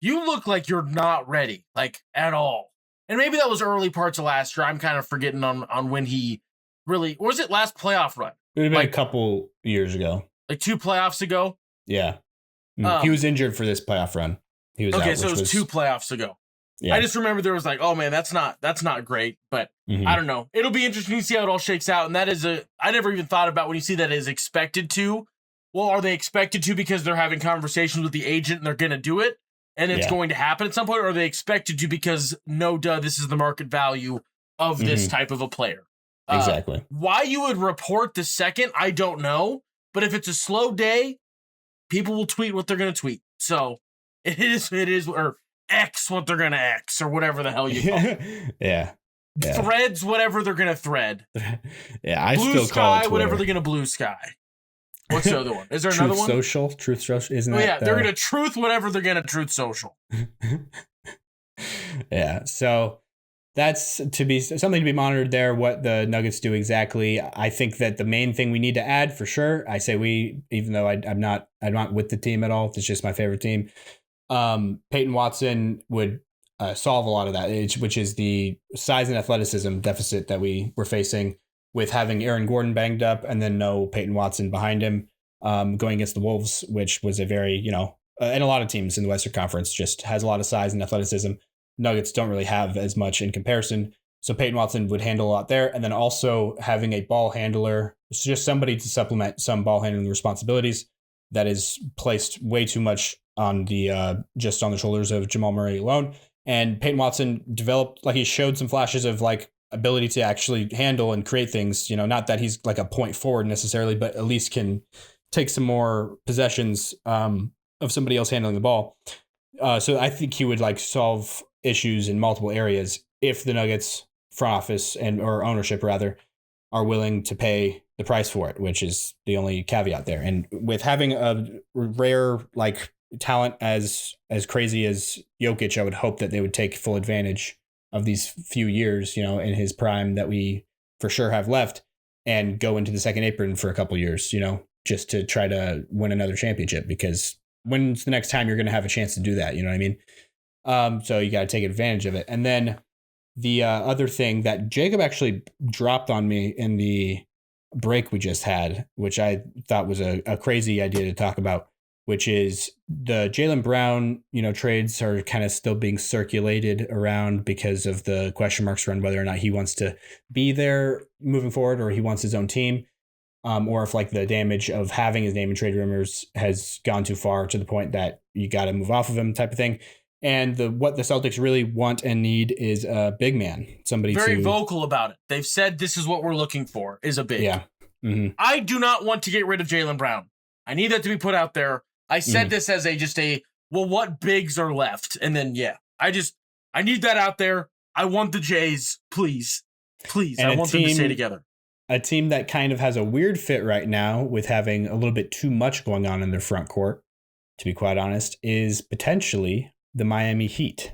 you look like you're not ready, like at all. And maybe that was early parts of last year. I'm kind of forgetting on when he really, or was it last playoff run? It would have been a couple years ago. Like 2 playoffs ago? Yeah. He was injured for this playoff run. He was okay, out, so it was 2 playoffs ago. Yeah. I just remember there was like, oh man, that's not great, but I don't know. It'll be interesting to see how it all shakes out. And that is I never even thought about when you see that is expected to. Well, are they expected to because they're having conversations with the agent and they're going to do it and it's going to happen at some point? Or are they expected to because this is the market value of this type of a player? Exactly. Why you would report the second, I don't know. But if it's a slow day, people will tweet what they're going to tweet. So it is, or X what they're gonna X, or whatever the hell you call it. Yeah. Threads, whatever they're gonna thread. Yeah, I blue still sky, call it Twitter. Whatever they're gonna blue sky. What's the other one? Is there another one? Truth Social, isn't that? Yeah, they're gonna truth whatever they're gonna truth social. Yeah, so that's something to be monitored there. What the Nuggets do exactly. I think that the main thing we need to add for sure. I say we, even though I'm not with the team at all. It's just my favorite team. Peyton Watson would solve a lot of that, which is the size and athleticism deficit that we were facing with having Aaron Gordon banged up and then no Peyton Watson behind him, going against the Wolves, which was a very, and a lot of teams in the Western Conference just has a lot of size and athleticism. Nuggets don't really have as much in comparison. So Peyton Watson would handle a lot there. And then also having a ball handler, just somebody to supplement some ball handling responsibilities that is placed way too much on the just on the shoulders of Jamal Murray alone. And Peyton Watson developed, like he showed some flashes of like ability to actually handle and create things. Not that he's like a point forward necessarily, but at least can take some more possessions of somebody else handling the ball. So I think he would like solve issues in multiple areas if the Nuggets front office or ownership rather are willing to pay the price for it, which is the only caveat there. And with having a rare like talent as crazy as Jokic, I would hope that they would take full advantage of these few years, in his prime that we for sure have left, and go into the second apron for a couple years, just to try to win another championship, because when's the next time you're going to have a chance to do that? You know what I mean? So you got to take advantage of it. And then the other thing that Jacob actually dropped on me in the break we just had, which I thought was a crazy idea to talk about, which is the Jaylen Brown, trades are kind of still being circulated around because of the question marks around whether or not he wants to be there moving forward or he wants his own team. Or if like the damage of having his name in trade rumors has gone too far to the point that you got to move off of him type of thing. And what the Celtics really want and need is a big man, somebody very vocal about it. They've said this is what we're looking for, is a big. Yeah. Mm-hmm. I do not want to get rid of Jaylen Brown. I need that to be put out there. I said this as what bigs are left? And then, I need that out there. I want the Jays, please. Please. And I want them to stay together. A team that kind of has a weird fit right now with having a little bit too much going on in their front court, to be quite honest, is potentially the Miami Heat,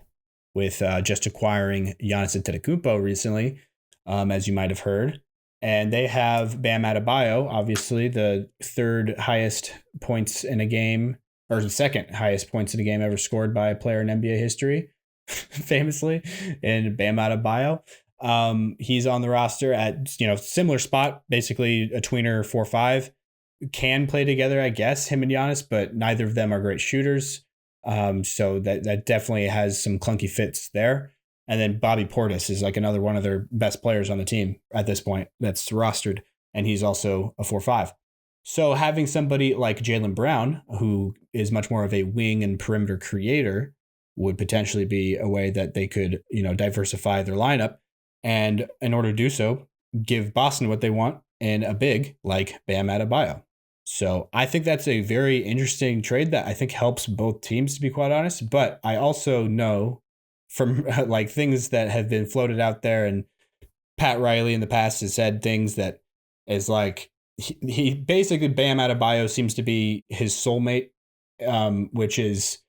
with just acquiring Giannis Antetokounmpo recently, as you might have heard. And they have Bam Adebayo, obviously the third highest points in a game, or the second highest points in a game ever scored by a player in NBA history, famously, and Bam Adebayo. He's on the roster at, similar spot, basically a tweener 4-5. Can play together, I guess, him and Giannis, but neither of them are great shooters. So that definitely has some clunky fits there. And then Bobby Portis is like another one of their best players on the team at this point that's rostered, and he's also a 4-5. So having somebody like Jaylen Brown, who is much more of a wing and perimeter creator, would potentially be a way that they could, diversify their lineup. And in order to do so, give Boston what they want in a big like Bam Adebayo. So I think that's a very interesting trade that I think helps both teams, to be quite honest. But I also know from like things that have been floated out there, and Pat Riley in the past has said things that is like he basically, Bam Adebayo seems to be his soulmate, which is,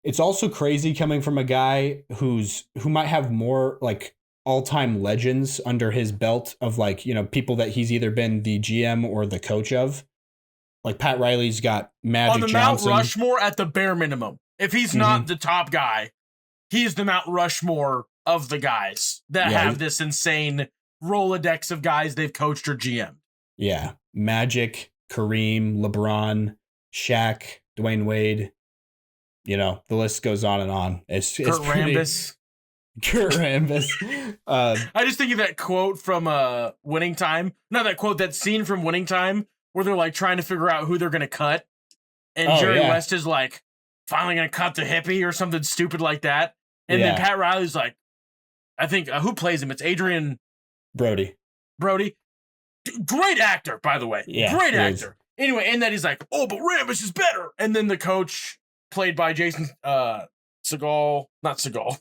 it's also crazy coming from a guy who might have more like all-time legends under his belt of like, people that he's either been the GM or the coach of. Like Pat Riley's got Magic Johnson. On the Johnson. Mount Rushmore at the bare minimum. If he's not the top guy, he's the Mount Rushmore of the guys that have this insane Rolodex of guys they've coached or GM'd. Yeah. Magic, Kareem, LeBron, Shaq, Dwayne Wade. The list goes on and on. It's pretty... Rambis. Kurt Rambis. I just think of that quote from Winning Time. Not that quote, that scene from Winning Time where they're like trying to figure out who they're going to cut. And Jerry West is like, finally going to cut the hippie or something stupid like that. And then Pat Riley's like, I think, who plays him? It's Adrian Brody. Great actor, by the way. Yeah, great actor. Anyway, and then he's like, oh, but Rambis is better. And then the coach, played by Jason Segel, not Segel.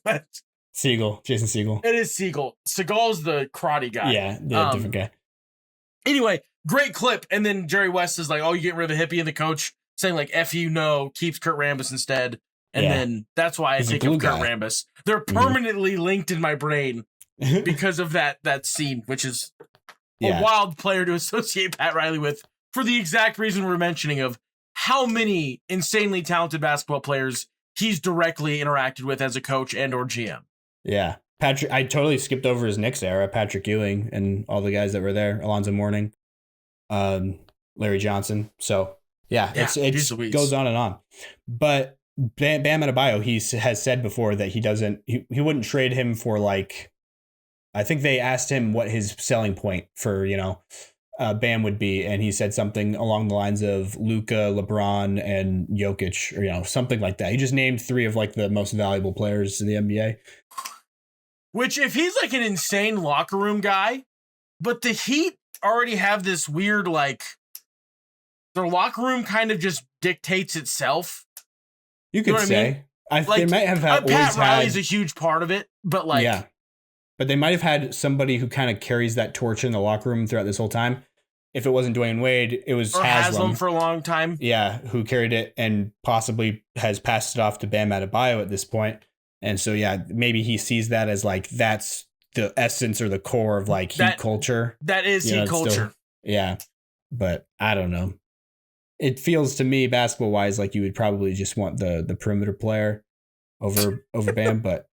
Jason Segel. It is Segel. Segel's the karate guy. Yeah, different guy. Anyway, great clip. And then Jerry West is like, oh, you get rid of the hippie, and the coach saying like, F you, no, keeps Kurt Rambis instead. And then that's why I think of Kurt Rambis. They're permanently linked in my brain because of that scene, which is a wild player to associate Pat Riley with, for the exact reason we're mentioning of how many insanely talented basketball players he's directly interacted with as a coach and or GM. Yeah. Patrick, I totally skipped over his Knicks era. Patrick Ewing and all the guys that were there. Alonzo Mourning, Larry Johnson. So it goes on and on. But Bam Adebayo, he has said before that he wouldn't trade him for like, I think they asked him what his selling point for, Bam would be. And he said something along the lines of Luka, LeBron, and Jokic, or, something like that. He just named three of like the most valuable players in the NBA. Which, if he's like an insane locker room guy, but the Heat already have this weird, like, their locker room kind of just dictates itself. You could say. They might have Pat Riley's a huge part of it, but like... Yeah. But they might have had somebody who kind of carries that torch in the locker room throughout this whole time. If it wasn't Dwayne Wade, it was Haslam for a long time. Yeah, who carried it and possibly has passed it off to Bam Adebayo at this point. And so, yeah, maybe he sees that as like, that's the essence or the core of like Heat culture. That is Heat culture. Yeah. But I don't know. It feels to me, basketball wise, like you would probably just want the perimeter player over Bam. But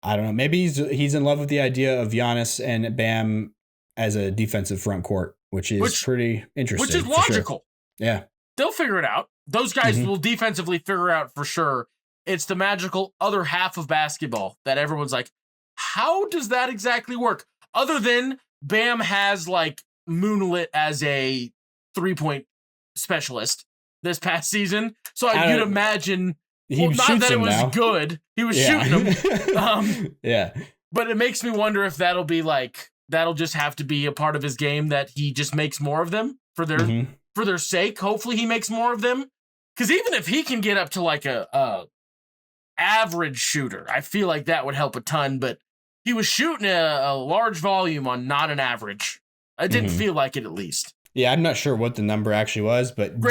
I don't know. Maybe he's in love with the idea of Giannis and Bam as a defensive front court, which is pretty interesting. Which is logical. Sure. Yeah. They'll figure it out. Those guys will defensively figure it out for sure. It's the magical other half of basketball that everyone's like, how does that exactly work? Other than Bam has like moonlit as a 3-point specialist this past season. So you'd imagine, not that it was good. He was shooting them. Yeah. But it makes me wonder if that'll be like, that'll just have to be a part of his game, that he just makes more of them for their sake. Hopefully he makes more of them. Because even if he can get up to like a average shooter, I feel like that would help a ton. But he was shooting a large volume on not an average. I didn't feel like it, at least. Yeah, I'm not sure what the number actually was, but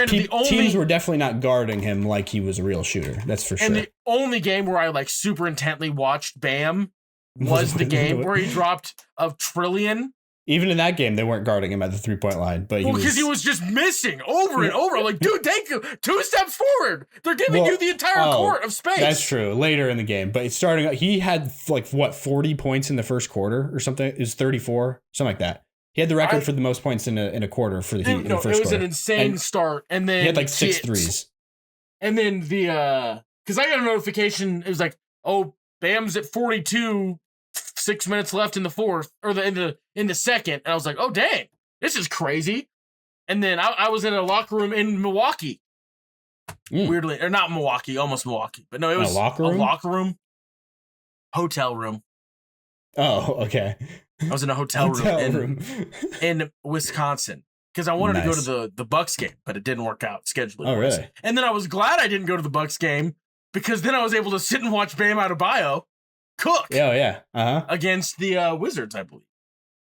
teams were definitely not guarding him like he was a real shooter. That's for sure. And the only game where I like super intently watched Bam was the game where he dropped a trillion. Even in that game, they weren't guarding him at the 3-point line, but because he was just missing over and over. Like, dude, take 2 steps forward. They're giving you the entire court of space. That's true. Later in the game, but he had like 40 points in the first quarter or something. It was 34, something like that. He had the record for the most points in a quarter for the Heat in the first quarter. It was an insane start, and then he had like 6 threes. And then because I got a notification, it was like, oh, Bam's at 42. 6 minutes left in the fourth, or in the second, and I was like, "Oh dang, this is crazy!" And then I was in a locker room in Milwaukee, weirdly, or not Milwaukee, almost Milwaukee, but no, it was a locker room, hotel room. Oh, okay. I was in a hotel room in Wisconsin because I wanted to go to the Bucks game, but it didn't work out scheduling. Oh, really? And then I was glad I didn't go to the Bucks game because then I was able to sit and watch Bam Adebayo cook. Against the Wizards, I believe.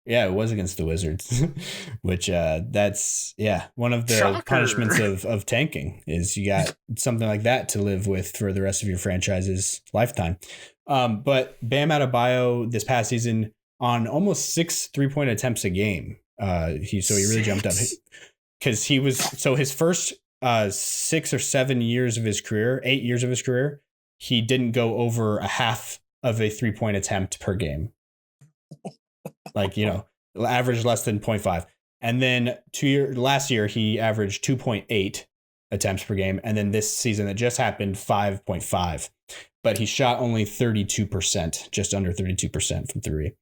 Yeah, it was against the Wizards, which that's one of the punishments of tanking is you got something like that to live with for the rest of your franchise's lifetime. But Bam Adebayo this past season on almost 6 3-point attempts a game. He really jumped up because he was his first 6 or 7 years of his career, 8 years of his career, he didn't go over a half of a 3-point attempt per game. Like, average less than 0.5. And then last year, he averaged 2.8 attempts per game. And then this season that just happened, 5.5. But he shot only 32%, just under 32% from 3,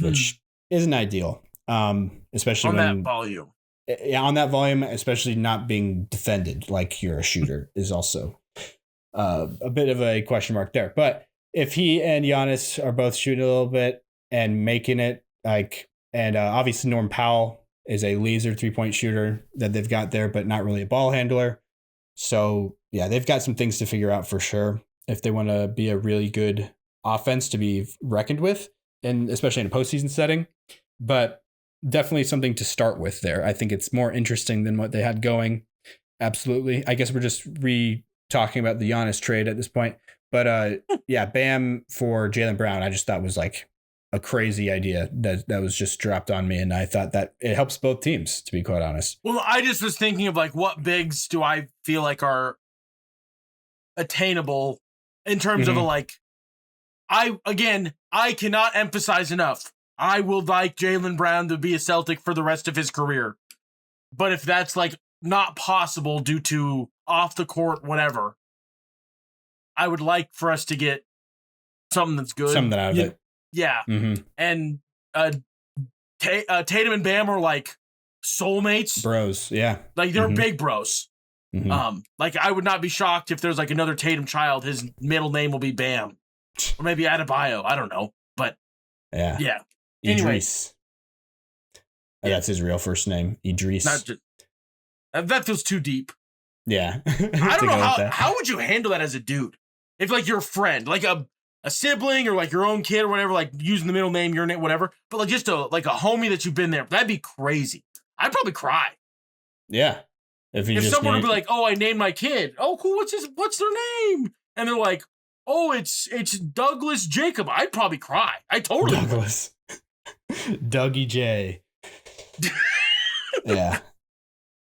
which isn't ideal. Especially on that volume. Yeah, on that volume, especially not being defended like you're a shooter is also a bit of a question mark there. But if he and Giannis are both shooting a little bit and making it obviously Norm Powell is a laser 3-point shooter that they've got there, but not really a ball handler. So yeah, they've got some things to figure out for sure if they want to be a really good offense to be reckoned with, and especially in a postseason setting. But definitely something to start with there. I think it's more interesting than what they had going. Absolutely. I guess we're just talking about the Giannis trade at this point. But Bam for Jaylen Brown, I just thought was like a crazy idea that was just dropped on me. And I thought that it helps both teams, to be quite honest. Well, I just was thinking of like, what bigs do I feel like are attainable in terms of I cannot emphasize enough. I will like Jaylen Brown to be a Celtic for the rest of his career. But if that's like not possible due to off the court, whatever, I would like for us to get something that's good. Something out of it. Yeah. Mm-hmm. And Tatum and Bam are like soulmates. Bros, yeah. Like they're big bros. Mm-hmm. Like I would not be shocked if there's like another Tatum child. His middle name will be Bam. Or maybe Adebayo. I don't know. But Yeah. Yeah. Idris. Yeah, that's his real first name. Idris. Not just, that feels too deep. Yeah. I don't know how would you handle that as a dude? If like your friend, like a sibling or like your own kid or whatever, like using the middle name, your name, whatever, but like just a homie that you've been there, that'd be crazy. I'd probably cry. Yeah. If someone would be like, "Oh, I named my kid. Oh, cool. What's their name?" And they're like, "Oh, it's Douglas Jacob." I'd probably cry. I totally Douglas. Dougie J. Yeah.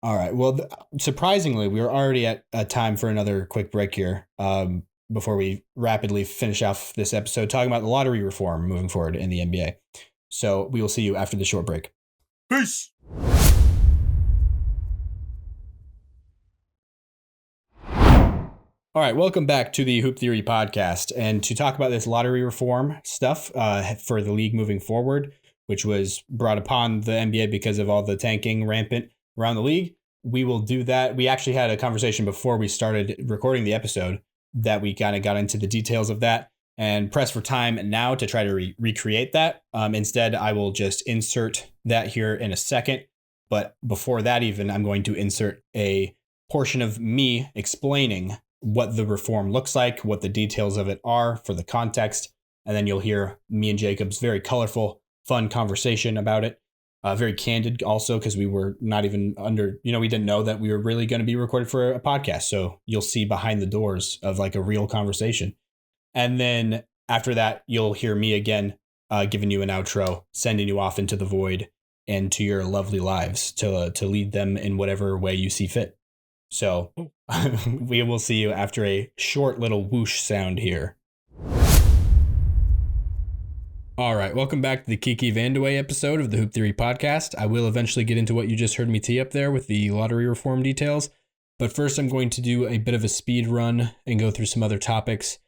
All right. Well, surprisingly, we are already at a time for another quick break here. Before we rapidly finish off this episode, talking about the lottery reform moving forward in the NBA. So we will see you after the short break. Peace. All right, welcome back to the Hoop Theory podcast. And to talk about this lottery reform stuff for the league moving forward, which was brought upon the NBA because of all the tanking rampant around the league, we will do that. We actually had a conversation before we started recording the episode that we kind of got into the details of that and press for time now to try to recreate that. Instead, I will just insert that here in a second. But before that even, I'm going to insert a portion of me explaining what the reform looks like, what the details of it are for the context. And then you'll hear me and Jacob's very colorful, fun conversation about it. Very candid also, because we were not even we didn't know that we were really going to be recorded for a podcast. So you'll see behind the doors of like a real conversation. And then after that, you'll hear me again, giving you an outro, sending you off into the void and to your lovely lives to lead them in whatever way you see fit. So we will see you after a short little whoosh sound here. All right, welcome back to the Kiki Vandeweghe episode of the Hoop Theory podcast. I will eventually get into what you just heard me tee up there with the lottery reform details. But first, I'm going to do a bit of a speed run and go through some other topics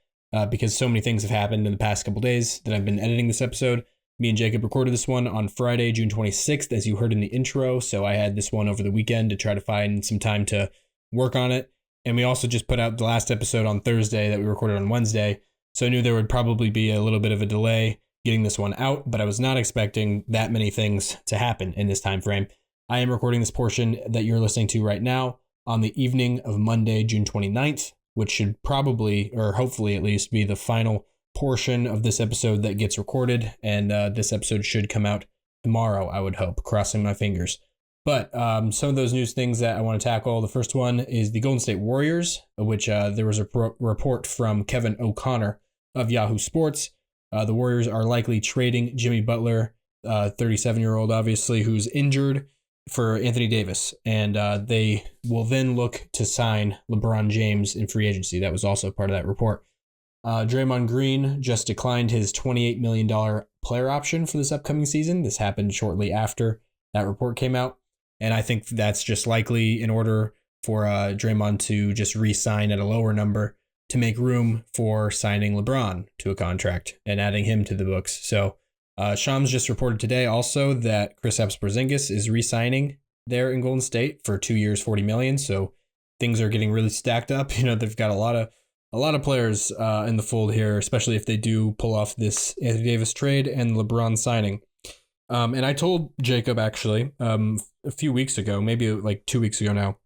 because so many things have happened in the past couple days that I've been editing this episode. Me and Jacob recorded this one on Friday, June 26th, as you heard in the intro. So I had this one over the weekend to try to find some time to work on it. And we also just put out the last episode on Thursday that we recorded on Wednesday. So I knew there would probably be a little bit of a delay getting this one out, but I was not expecting that many things to happen in this time frame. I am recording this portion that you're listening to right now on the evening of Monday, June 29th, which should probably, or hopefully at least, be the final portion of this episode that gets recorded. And this episode should come out tomorrow, I would hope, crossing my fingers. But some of those news things that I want to tackle, the first one is the Golden State Warriors, which there was a report from Kevin O'Connor of Yahoo Sports. The Warriors are likely trading Jimmy Butler, 37-year-old, obviously, who's injured, for Anthony Davis. And they will then look to sign LeBron James in free agency. That was also part of that report. Draymond Green just declined his $28 million player option for this upcoming season. This happened shortly after that report came out. And I think that's just likely in order for Draymond to just re-sign at a lower number to make room for signing LeBron to a contract and adding him to the books. So Shams just reported today also that Kristaps Porzingis is re-signing there in Golden State for 2 years, $40 million. So things are getting really stacked up. You know, they've got a lot of players in the fold here, especially if they do pull off this Anthony Davis trade and LeBron signing. And I told Jacob actually a few weeks ago, maybe like 2 weeks ago now,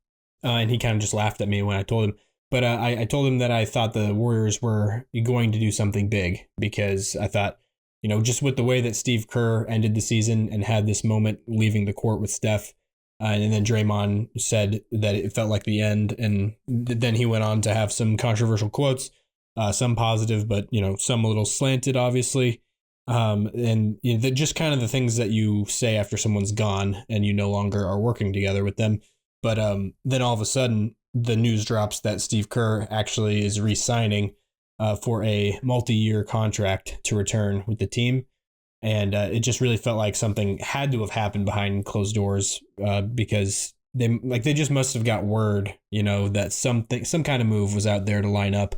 and he kind of just laughed at me when I told him. But I told him that I thought the Warriors were going to do something big because I thought, you know, just with the way that Steve Kerr ended the season and had this moment leaving the court with Steph, and then Draymond said that it felt like the end, and then he went on to have some controversial quotes, some positive, but you know, some a little slanted, obviously. And you know, just kind of the things that you say after someone's gone and you no longer are working together with them. But then all of a sudden, the news drops that Steve Kerr actually is re-signing for a multi-year contract to return with the team. And it just really felt like something had to have happened behind closed doors because they just must have got word, you know, that some kind of move was out there to line up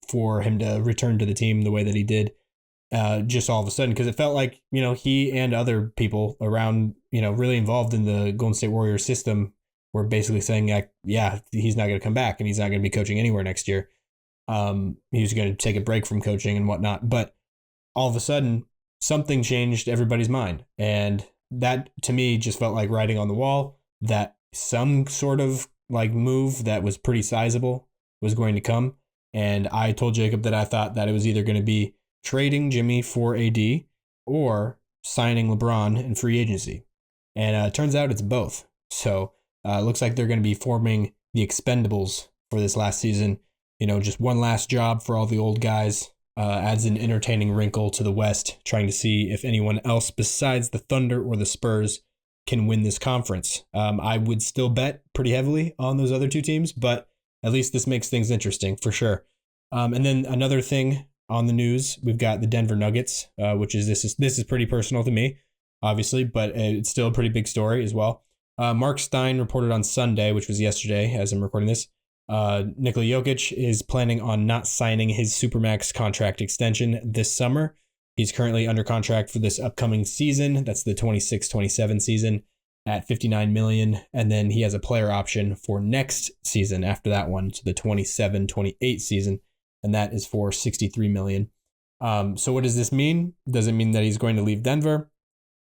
for him to return to the team the way that he did. Just all of a sudden, because it felt like, you know, he and other people around, you know, really involved in the Golden State Warriors system were basically saying, yeah, he's not going to come back and he's not going to be coaching anywhere next year. He was going to take a break from coaching and whatnot. But all of a sudden, something changed everybody's mind. And that to me just felt like writing on the wall that some sort of like move that was pretty sizable was going to come. And I told Jacob that I thought that it was either going to be trading Jimmy for AD or signing LeBron in free agency. And it turns out it's both. So it looks like they're going to be forming the Expendables for this last season. Just one last job for all the old guys. Adds an entertaining wrinkle to the West, trying to see if anyone else besides the Thunder or the Spurs can win this conference. I would still bet pretty heavily on those other two teams, but at least this makes things interesting for sure. And then another thing on the news, we've got the Denver Nuggets, which is this is pretty personal to me, obviously, but it's still a pretty big story as well. Mark Stein reported on Sunday, which was yesterday as I'm recording this, Nikola Jokic is planning on not signing his Supermax contract extension this summer. He's currently under contract for this upcoming season. That's the 26-27 season at $59 million. And then he has a player option for next season after that one, so the 27-28 season. And that is for $63 million. So what does this mean? Does it mean that he's going to leave Denver?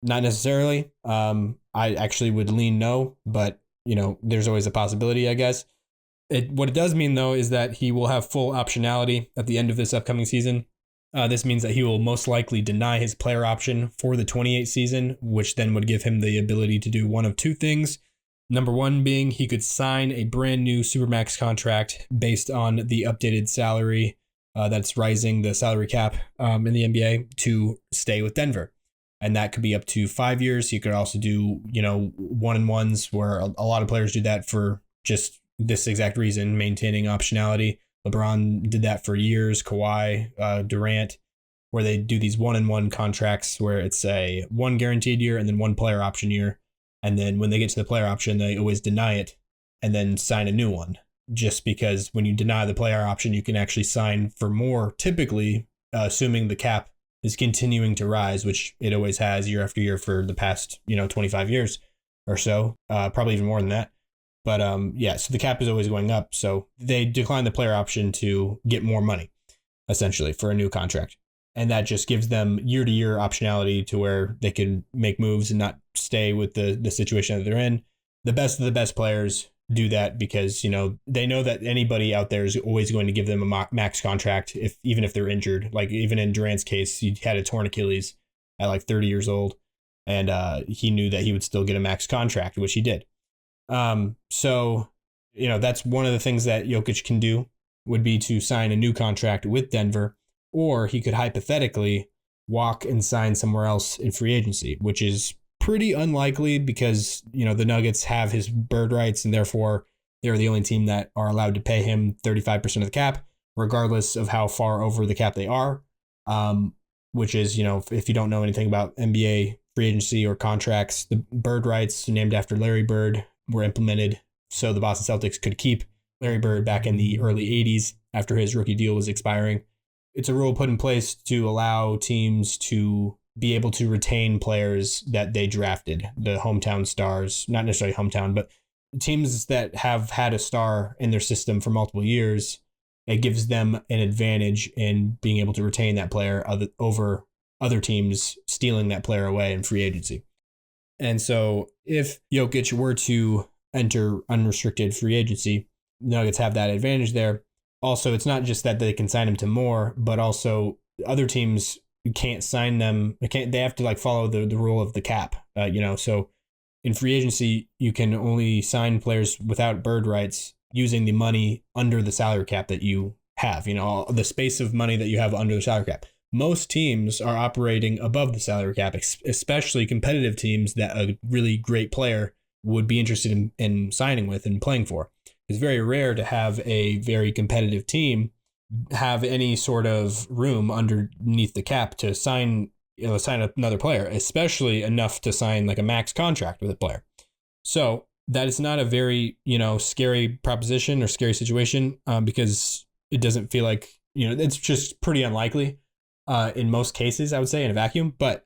Not necessarily. I actually would lean no, but there's always a possibility, I guess. What it does mean, though, is that he will have full optionality at the end of this upcoming season. This means that he will most likely deny his player option for the 28 season, which then would give him the ability to do one of two things. Number one being he could sign a brand new Supermax contract based on the updated salary that's rising, the salary cap in the NBA, to stay with Denver. And that could be up to 5 years. He could also do, 1-and-1s where a lot of players do that for just this exact reason, maintaining optionality. LeBron did that for years. Kawhi, Durant, where they do these 1-and-1 contracts where it's a one guaranteed year and then one player option year. And then when they get to the player option, they always deny it and then sign a new one. Just because when you deny the player option, you can actually sign for more, typically, assuming the cap is continuing to rise, which it always has year after year for the past, 25 years or so, probably even more than that. But so the cap is always going up. So they decline the player option to get more money, essentially, for a new contract. And that just gives them year-to-year optionality to where they can make moves and not stay with the situation that they're in. The best of the best players do that because, they know that anybody out there is always going to give them a max contract, even if they're injured. Like even in Durant's case, he had a torn Achilles at like 30 years old. And he knew that he would still get a max contract, which he did. So, that's one of the things that Jokic can do would be to sign a new contract with Denver, or he could hypothetically walk and sign somewhere else in free agency, which is pretty unlikely because, the Nuggets have his bird rights and therefore they're the only team that are allowed to pay him 35% of the cap, regardless of how far over the cap they are. Which is, if you don't know anything about NBA free agency or contracts, the bird rights named after Larry Bird were implemented so the Boston Celtics could keep Larry Bird back in the early 80s after his rookie deal was expiring. It's a rule put in place to allow teams to be able to retain players that they drafted, the hometown stars, not necessarily hometown, but teams that have had a star in their system for multiple years. It gives them an advantage in being able to retain that player over other teams stealing that player away in free agency. And so if Jokic were to enter unrestricted free agency, the Nuggets have that advantage there. Also, it's not just that they can sign him to more, but also other teams can't sign them. They have to follow the rule of the cap, so in free agency, you can only sign players without bird rights using the money under the salary cap that you have, the space of money that you have under the salary cap. Most teams are operating above the salary cap, especially competitive teams that a really great player would be interested in signing with and playing for. It's very rare to have a very competitive team have any sort of room underneath the cap to sign another player, especially enough to sign like a max contract with a player. So that is not a very, scary proposition or scary situation because it doesn't feel like, it's just pretty unlikely in most cases, I would say, in a vacuum. But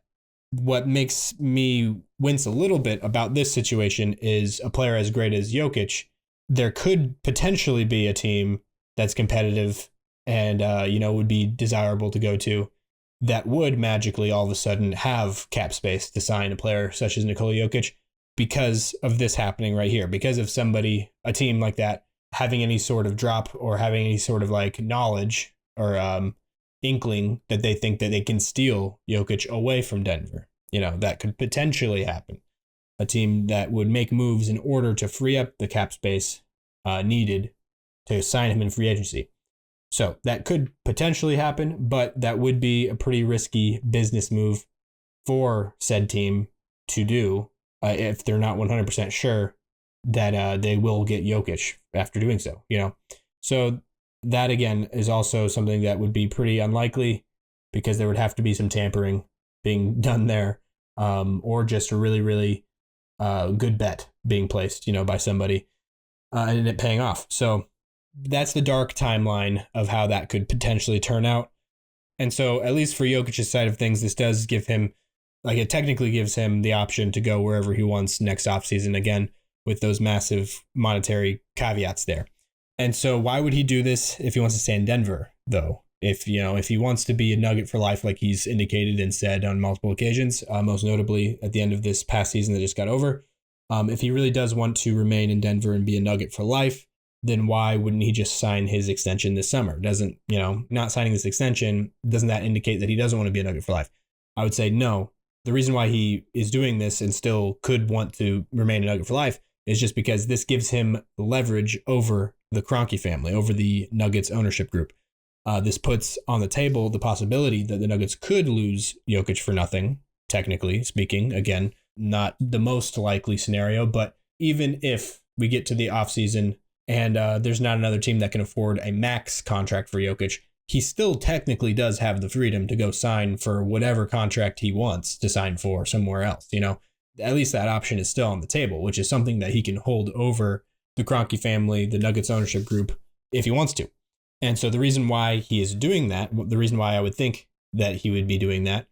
what makes me wince a little bit about this situation is a player as great as Jokic. There could potentially be a team that's competitive and, would be desirable to go to that would magically all of a sudden have cap space to sign a player such as Nikola Jokic because of this happening right here, because of a team like that having any sort of drop or having any sort of like knowledge or inkling that they think that they can steal Jokic away from Denver. That could potentially happen. A team that would make moves in order to free up the cap space needed to sign him in free agency. So that could potentially happen, but that would be a pretty risky business move for said team to do if they're not 100% sure that they will get Jokic after doing so. So that again is also something that would be pretty unlikely because there would have to be some tampering being done there, or just a really, really good bet being placed, by somebody and it paying off. So that's the dark timeline of how that could potentially turn out. And so at least for Jokic's side of things, this does give him, it technically gives him the option to go wherever he wants next offseason, again, with those massive monetary caveats there. And so why would he do this if he wants to stay in Denver, though? If he wants to be a Nugget for life, like he's indicated and said on multiple occasions, most notably at the end of this past season that just got over, if he really does want to remain in Denver and be a Nugget for life, then why wouldn't he just sign his extension this summer? Doesn't, not signing this extension, doesn't that indicate that he doesn't want to be a Nugget for life? I would say no. The reason why he is doing this and still could want to remain a Nugget for life is just because this gives him leverage over the Kroenke family, over the Nuggets ownership group. This puts on the table the possibility that the Nuggets could lose Jokic for nothing, technically speaking. Again, not the most likely scenario, but even if we get to the offseason and there's not another team that can afford a max contract for Jokic, he still technically does have the freedom to go sign for whatever contract he wants to sign for somewhere else. At least that option is still on the table, which is something that he can hold over the Kroenke family, the Nuggets ownership group, if he wants to. And so the reason why he is doing that, the reason why I would think that he would be doing that,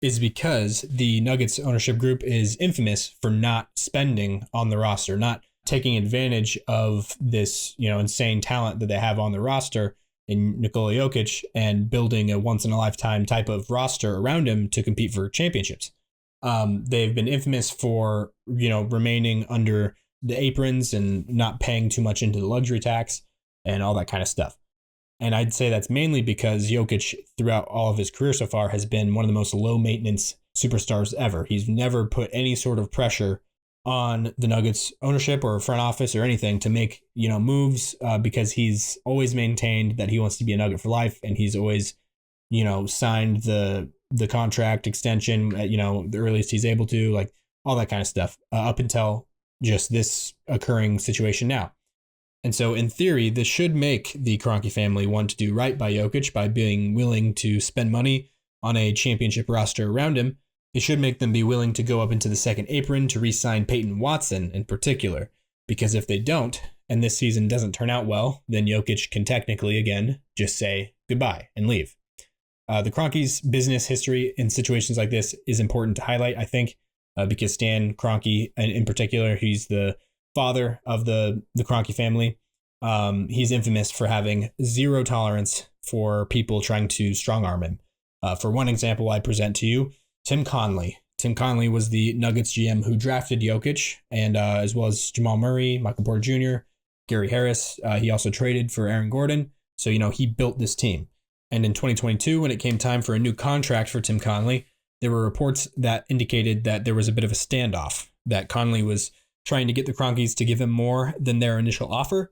is because the Nuggets ownership group is infamous for not spending on the roster, not taking advantage of this, insane talent that they have on the roster in Nikola Jokic and building a once in a lifetime type of roster around him to compete for championships. They've been infamous for, remaining under the aprons and not paying too much into the luxury tax and all that kind of stuff. And I'd say that's mainly because Jokic, throughout all of his career so far, has been one of the most low maintenance superstars ever. He's never put any sort of pressure on the Nuggets ownership or front office or anything to make, moves because he's always maintained that he wants to be a Nugget for life. And he's always, signed the contract extension at, the earliest he's able to, like all that kind of stuff up until just this occurring situation now. And so in theory, this should make the Kroenke family want to do right by Jokic by being willing to spend money on a championship roster around him. It should make them be willing to go up into the second apron to re-sign Peyton Watson in particular, because if they don't, and this season doesn't turn out well, then Jokic can technically, again, just say goodbye and leave. The Kroenke's business history in situations like this is important to highlight, I think, because Stan Kroenke, in particular, he's the father of the Kroenke family. He's infamous for having zero tolerance for people trying to strong arm him. For one example, I present to you Tim Connelly. Tim Connelly was the Nuggets GM who drafted Jokic, and as well as Jamal Murray, Michael Porter Jr., Gary Harris. He also traded for Aaron Gordon. So, he built this team. And in 2022, when it came time for a new contract for Tim Connelly, there were reports that indicated that there was a bit of a standoff, that Connelly was trying to get the Kroenkes to give him more than their initial offer.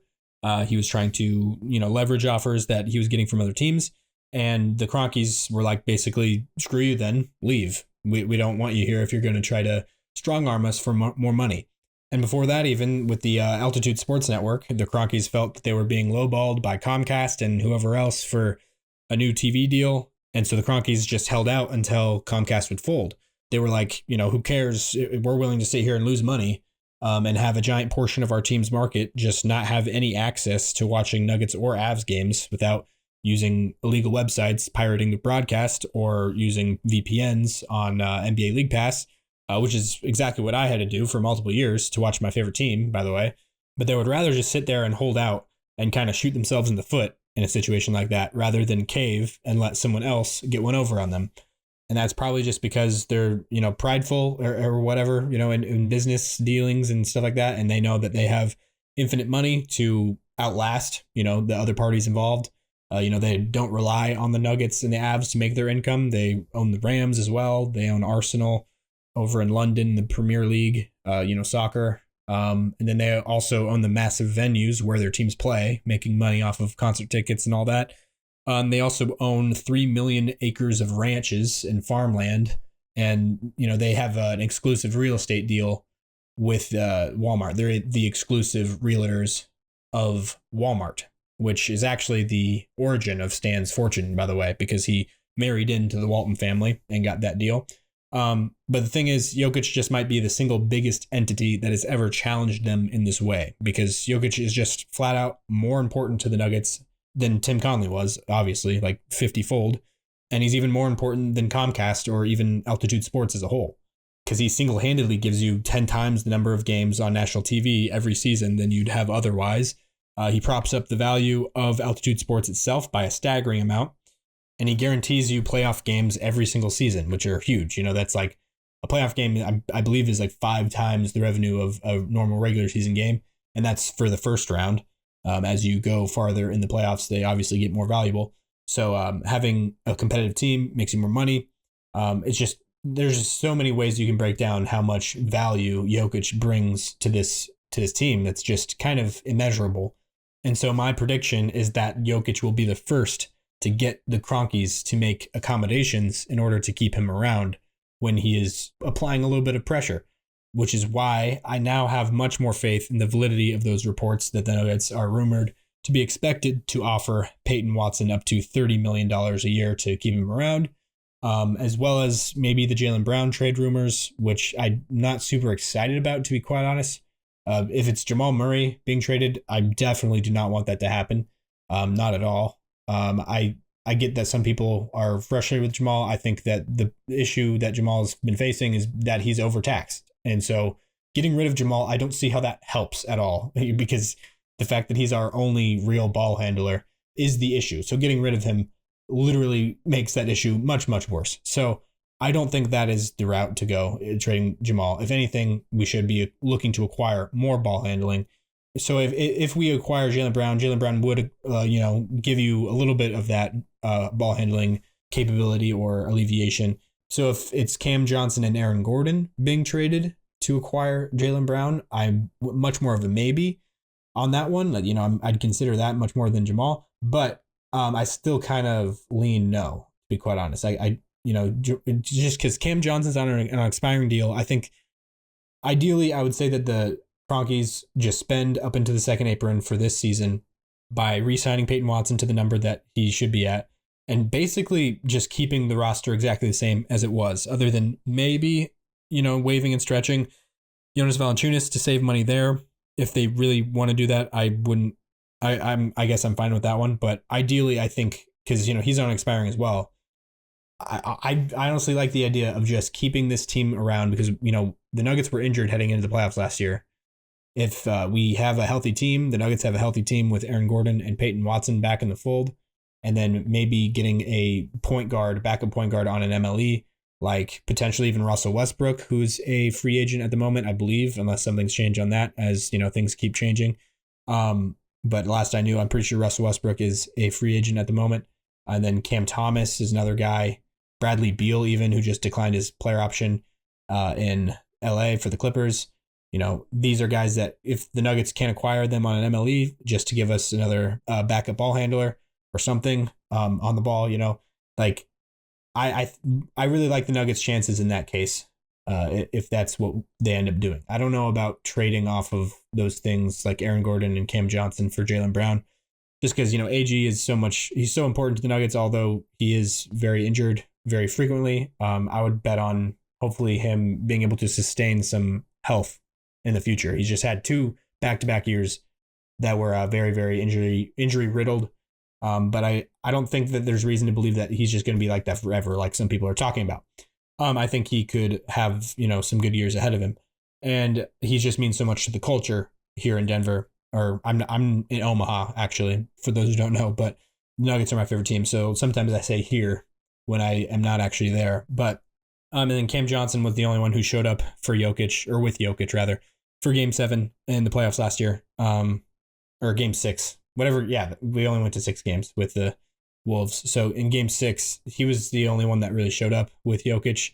He was trying to, leverage offers that he was getting from other teams. And the Kroenkes were like, basically, screw you then, leave. We don't want you here if you're going to try to strong arm us for more money. And before that, even with the Altitude Sports Network, the Kroenkes felt that they were being lowballed by Comcast and whoever else for a new TV deal. And so the Kroenkes just held out until Comcast would fold. They were like, who cares? We're willing to sit here and lose money and have a giant portion of our team's market just not have any access to watching Nuggets or Avs games without using illegal websites, pirating the broadcast, or using VPNs on NBA League Pass, which is exactly what I had to do for multiple years to watch my favorite team, by the way. But they would rather just sit there and hold out and kind of shoot themselves in the foot in a situation like that rather than cave and let someone else get one over on them. And that's probably just because they're, prideful or whatever, in business dealings and stuff like that. And they know that they have infinite money to outlast, the other parties involved. They don't rely on the Nuggets and the Avs to make their income. They own the Rams as well. They own Arsenal over in London, the Premier League, soccer. And then they also own the massive venues where their teams play, making money off of concert tickets and all that. They also own 3 million acres of ranches and farmland. And, they have an exclusive real estate deal with Walmart. They're the exclusive realtors of Walmart, which is actually the origin of Stan's fortune, by the way, because he married into the Walton family and got that deal. But the thing is, Jokic just might be the single biggest entity that has ever challenged them in this way, because Jokic is just flat out more important to the Nuggets than Tim Conley was, obviously, like 50-fold. And he's even more important than Comcast or even Altitude Sports as a whole, because he single-handedly gives you 10 times the number of games on national TV every season than you'd have otherwise. He props up the value of Altitude Sports itself by a staggering amount. And he guarantees you playoff games every single season, which are huge. That's like a playoff game, I believe, is like 5 times the revenue of a normal regular season game. And that's for the first round. As you go farther in the playoffs, they obviously get more valuable. So having a competitive team makes you more money. There's just so many ways you can break down how much value Jokic brings to this team. That's just kind of immeasurable. And so my prediction is that Jokic will be the first to get the Cronkies to make accommodations in order to keep him around when he is applying a little bit of pressure, which is why I now have much more faith in the validity of those reports that the Nuggets are rumored to be expected to offer Peyton Watson up to $30 million a year to keep him around, as well as maybe the Jaylen Brown trade rumors, which I'm not super excited about, to be quite honest. If it's Jamal Murray being traded, I definitely do not want that to happen. Not at all. I get that some people are frustrated with Jamal. I think that the issue that Jamal's been facing is that he's overtaxed. And so getting rid of Jamal, I don't see how that helps at all, because the fact that he's our only real ball handler is the issue. So getting rid of him literally makes that issue much, much worse. So I don't think that is the route to go, trading Jamal. If anything, we should be looking to acquire more ball handling. So if we acquire Jaylen Brown would, give you a little bit of that ball handling capability or alleviation. So if it's Cam Johnson and Aaron Gordon being traded to acquire Jaylen Brown, I'm much more of a maybe on that one. I'd consider that much more than Jamal, but I still kind of lean no, to be quite honest. Just because Cam Johnson's on an expiring deal, I think ideally I would say that the Cronkies just spend up into the second apron for this season by re-signing Peyton Watson to the number that he should be at, and basically just keeping the roster exactly the same as it was, other than maybe, waiving and stretching Jonas Valanciunas to save money there. If they really want to do that, I wouldn't. I guess I'm fine with that one. But ideally, I think, because he's on expiring as well, I honestly like the idea of just keeping this team around, because the Nuggets were injured heading into the playoffs last year. If we have a healthy team, the Nuggets have a healthy team with Aaron Gordon and Peyton Watson back in the fold, and then maybe getting a backup point guard on an MLE, like potentially even Russell Westbrook, who's a free agent at the moment, I believe, unless something's changed on that, as things keep changing. But last I knew, I'm pretty sure Russell Westbrook is a free agent at the moment. And then Cam Thomas is another guy. Bradley Beal, even, who just declined his player option in LA for the Clippers. These are guys that if the Nuggets can't acquire them on an MLE, just to give us another backup ball handler or something on the ball, I really like the Nuggets' chances in that case, if that's what they end up doing. I don't know about trading off of those things like Aaron Gordon and Cam Johnson for Jaylen Brown, just because, AG is he's so important to the Nuggets, although he is very injured very frequently. I would bet on hopefully him being able to sustain some health in the future. He's just had 2 back-to-back years that were very, very injury riddled. But I don't think that there's reason to believe that he's just going to be like that forever, like some people are talking about. I think he could have, some good years ahead of him. And he just means so much to the culture here in Denver. Or I'm in Omaha, actually, for those who don't know. But the Nuggets are my favorite team. So sometimes I say here when I am not actually there. But and then Cam Johnson was the only one who showed up for Jokic, or with Jokic rather, for Game 7 in the playoffs last year, or Game 6, whatever. Yeah, we only went to 6 games with the Wolves. So in Game 6, he was the only one that really showed up with Jokic.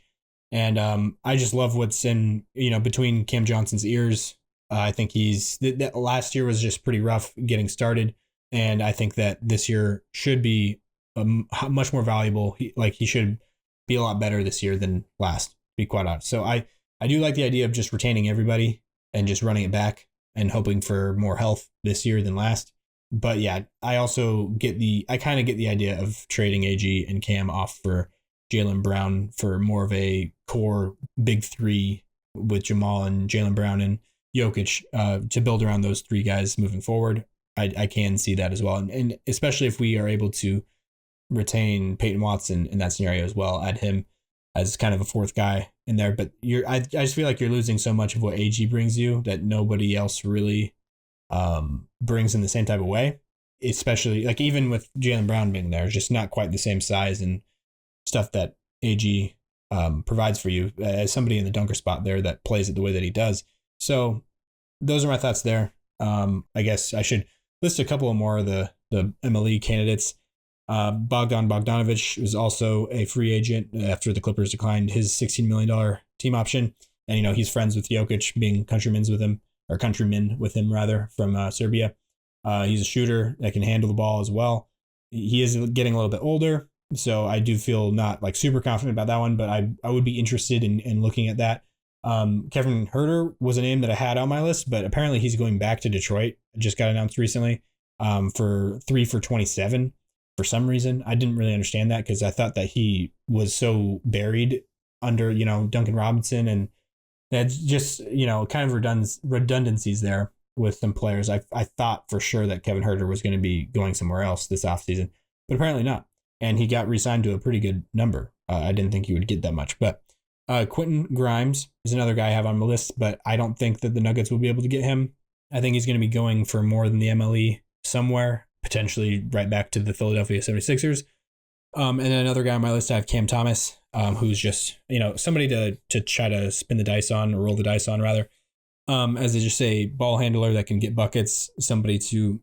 And I just love what's in, between Cam Johnson's ears. I think that last year was just pretty rough getting started. And I think that this year should be much more valuable. He should be a lot better this year than last, to be quite honest. So I do like the idea of just retaining everybody and just running it back and hoping for more health this year than last. But yeah, I kind of get the idea of trading AG and Cam off for Jaylen Brown for more of a core big three with Jamal and Jaylen Brown and Jokic to build around those 3 guys moving forward. I can see that as well. And especially if we are able to retain Peyton Watson in that scenario as well, add him as kind of a 4th guy in there. But I just feel like you're losing so much of what AG brings you that nobody else really brings in the same type of way. Especially like even with Jaylen Brown being there, just not quite the same size and stuff that AG provides for you as somebody in the dunker spot there that plays it the way that he does. So those are my thoughts there. I guess I should list a couple of more of the MLE candidates. Bogdan Bogdanovic was also a free agent after the Clippers declined his $16 million team option. And, he's friends with Jokic, being countrymen with him rather, from Serbia. He's a shooter that can handle the ball as well. He is getting a little bit older, so I do feel not like super confident about that one, but I would be interested in looking at that. Kevin Huerter was a name that I had on my list, but apparently he's going back to Detroit. It just got announced recently for 3 for 27 for some reason. I didn't really understand that because I thought that he was so buried under, Duncan Robinson, and that's just, kind of redundancies there with some players. I thought for sure that Kevin Huerter was going to be going somewhere else this offseason, but apparently not. And he got re-signed to a pretty good number. I didn't think he would get that much, but Quentin Grimes is another guy I have on my list, but I don't think that the Nuggets will be able to get him. I think he's going to be going for more than the MLE somewhere, potentially right back to the Philadelphia 76ers. And then another guy on my list, I have Cam Thomas, who's just, somebody to try to spin the dice on, or roll the dice on rather, as just a ball handler that can get buckets, somebody to,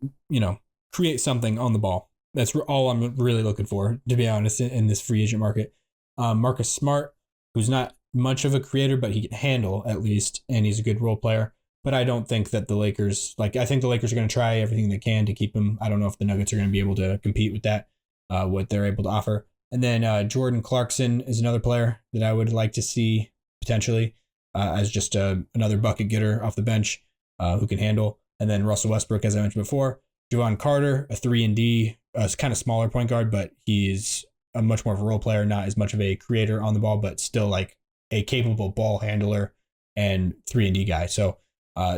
create something on the ball. That's all I'm really looking for, to be honest, in this free agent market. Marcus Smart, who's not much of a creator, but he can handle at least, and he's a good role player. But I don't think that the Lakers, I think the Lakers are going to try everything they can to keep him. I don't know if the Nuggets are going to be able to compete with that, what they're able to offer. And then Jordan Clarkson is another player that I would like to see potentially as just another bucket getter off the bench who can handle. And then Russell Westbrook, as I mentioned before. Javon Carter, a 3-and-D, kind of smaller point guard, but he's a much more of a role player, not as much of a creator on the ball, but still like a capable ball handler and 3-and-D guy. So